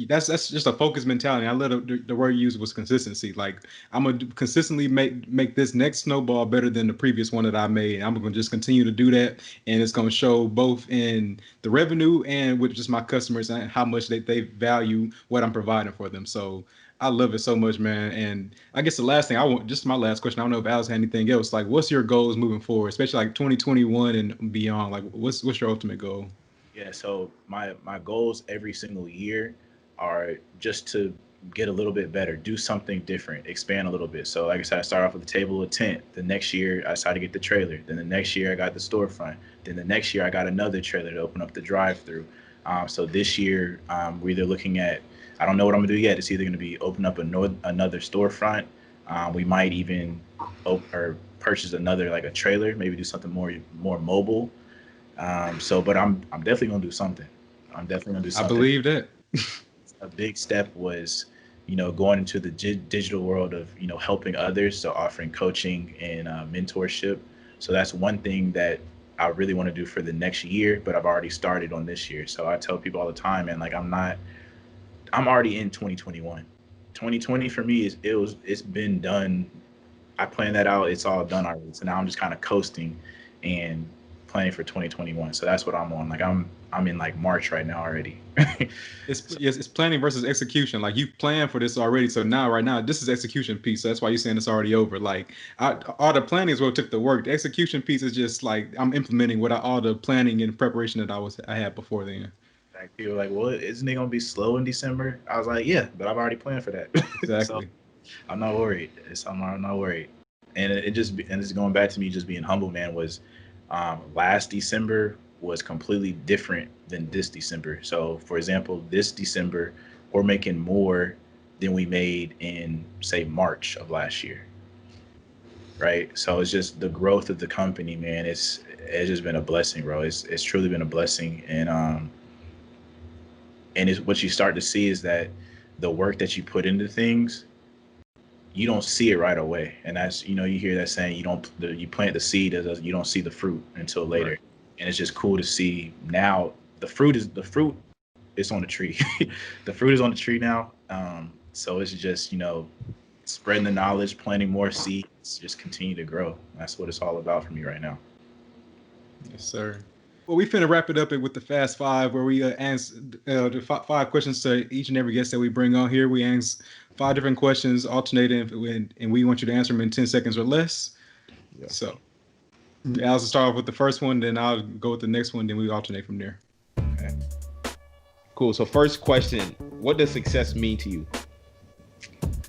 that's just a focused mentality. I love the word you used was consistency. Like I'm gonna consistently make this next snowball better than the previous one that I made. I'm gonna just continue to do that, and it's gonna show both in the revenue and with just my customers and how much they value what I'm providing for them. So I love it so much, man. And I guess the last thing just my last question. I don't know if Alex had anything else. Like, what's your goals moving forward, especially like 2021 and beyond? Like, what's your ultimate goal? Yeah, so my goals every single year are just to get a little bit better, do something different, expand a little bit. So like I said, I started off with a table of tent. The next year I decided to get the trailer. Then the next year I got the storefront. Then the next year I got another trailer to open up the drive-through. So this year we're either looking at, I don't know what I'm gonna do yet. It's either gonna be open up another storefront. We might even purchase another, like a trailer, maybe do something more mobile. But I'm definitely gonna do something. I believe that. A big step was, going into the digital world of, helping others. So offering coaching and mentorship. So that's one thing that I really want to do for the next year, but I've already started on this year. So I tell people all the time, and like, I'm already in 2021. 2020 for me it's been done. I planned that out. It's all done already. So now I'm just kind of coasting and planning for 2021. So that's what I'm on. Like I'm in like March right now already. It's planning versus execution. Like you planned for this already. So right now, this is execution piece. So that's why you're saying it's already over. Like all the planning is what took the work. The execution piece is just like I'm implementing all the planning and preparation that I had before then. Like people were like, well, isn't it gonna be slow in December? I was like, yeah, but I've already planned for that. Exactly. So I'm not worried. I'm not worried. And it's going back to me just being humble, man. Was last December was completely different than this December. So for example, this December we're making more than we made in say March of last year. Right. So it's just the growth of the company, man. It's just been a blessing, bro. It's truly been a blessing. And it's what you start to see is that the work that you put into things, you don't see it right away. And that's, you hear that saying, you plant the seed, you don't see the fruit until later. Right. And it's just cool to see now the fruit is on the tree. The fruit is on the tree now. So it's just, spreading the knowledge, planting more seeds, just continue to grow. That's what it's all about for me right now. Yes, sir. Well, we finna wrap it up with the Fast Five, where we answer the 5 questions to each and every guest that we bring on here. We answer 5 different questions, alternating, and we want you to answer them in 10 seconds or less. Yeah. So, I'll start off with the first one, then I'll go with the next one, then we alternate from there. Okay. Cool. So, first question: what does success mean to you?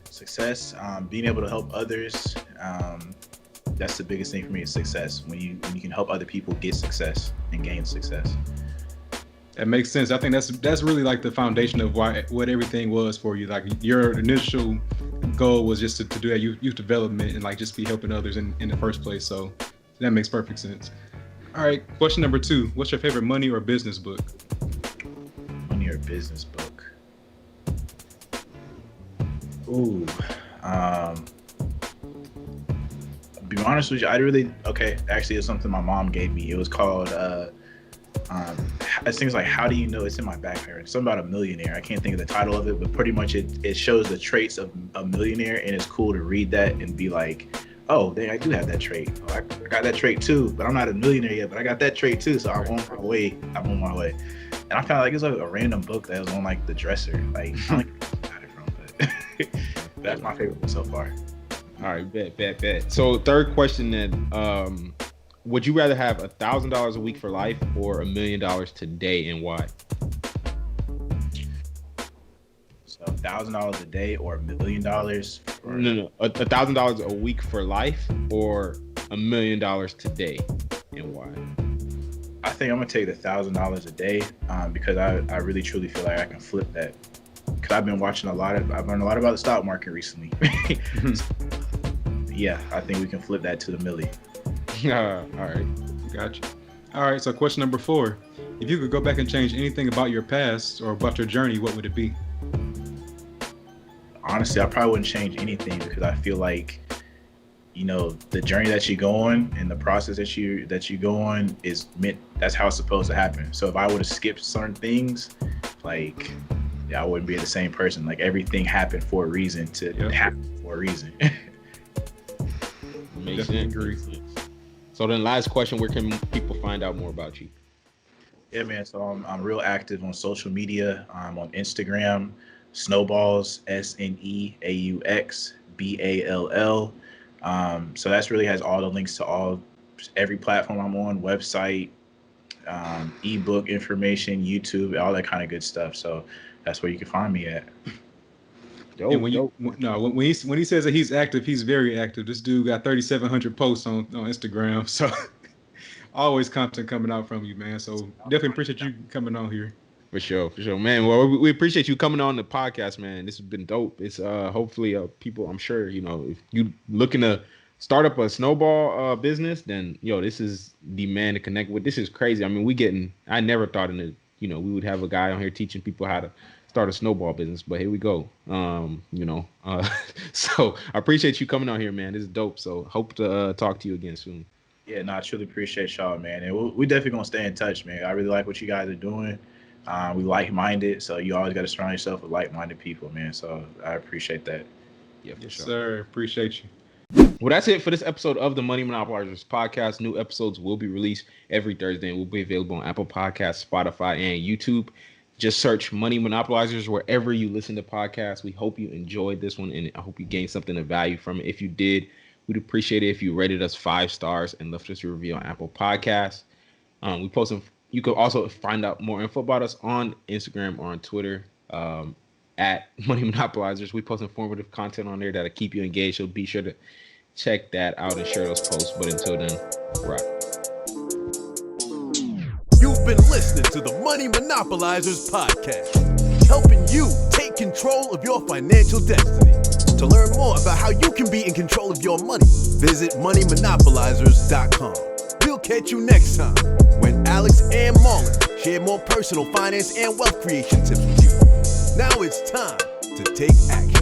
Success, being able to help others. That's the biggest thing for me is success. When you can help other people get success and gain success. That makes sense. I think that's really like the foundation of what everything was for you. Like your initial goal was just to do that youth development and like just be helping others in the first place. So that makes perfect sense. All right, question number 2. What's your favorite money or business book? Money or business book? Ooh, be honest with you, actually it's something my mom gave me. It was called it's things like, how do you know? It's in my backpack. Something about a millionaire. I can't think of the title of it, but pretty much it shows the traits of a millionaire, and it's cool to read that and be like, oh, dang, I do have that trait. Oh, I got that trait too, but I'm not a millionaire yet, but I got that trait too, so I'm on my way. And I found like it's like a random book that was on like the dresser. Like, I don't know where I got it from, but that's my favorite book so far. All right, bet. So third question then, would you rather have $1,000 a week for life or $1 million today, and why? So $1,000 a day or $1 million? No, $1,000 a week for life or $1 million today, and why? I think I'm gonna take the $1,000 a day because I really truly feel like I can flip that. Because I've been watching I've learned a lot about the stock market recently. Yeah, I think we can flip that to the milli. All right. Gotcha. All right, so question number 4. If you could go back and change anything about your past or about your journey, what would it be? Honestly, I probably wouldn't change anything because I feel like, the journey that you go on and the process that you go on is meant, that's how it's supposed to happen. So if I would have skipped certain things, like, I wouldn't be the same person. Like, everything happened for a reason to happen for a reason. Makes sense. Agree. So then last question, where can people find out more about you? Yeah, man. So I'm real active on social media. I'm on Instagram, Snowballs, SNEAUXBALL. So that's really has all the links to every platform I'm on, website, ebook information, YouTube, all that kind of good stuff. So that's where you can find me at. And when he says that he's active, he's very active. This dude got 3,700 posts on Instagram. So always content coming out from you, man. So definitely appreciate you coming on here. For sure, man. Well, we appreciate you coming on the podcast, man. This has been dope. It's hopefully people, I'm sure, if you looking to start up a snowball business, then this is the man to connect with. This is crazy. I mean, I never thought we would have a guy on here teaching people how to start a snowball business, but here we go. So I appreciate you coming out here, man. This is dope. So hope to talk to you again soon. Yeah, no, I truly appreciate y'all, man. And we definitely gonna stay in touch, man. I really like what you guys are doing. We like-minded, so you always got to surround yourself with like-minded people, man. So I appreciate that. Yeah, for sure. Sir. Appreciate you. Well, that's it for this episode of the Money Monopolizers podcast. New episodes will be released every Thursday and will be available on Apple Podcasts, Spotify, and YouTube. Just search Money Monopolizers wherever you listen to podcasts. We hope you enjoyed this one, and I hope you gained something of value from it. If you did, we'd appreciate it if you rated us 5 stars and left us a review on Apple Podcasts. We post them. You can also find out more info about us on Instagram or on Twitter at Money Monopolizers. We post informative content on there that'll keep you engaged, so be sure to check that out and share those posts. But until then, rock. You've been listening to the Money Monopolizers podcast, helping you take control of your financial destiny. To learn more about how you can be in control of your money, visit moneymonopolizers.com. We'll catch you next time when Alex and Marlon share more personal finance and wealth creation tips with you. Now it's time to take action.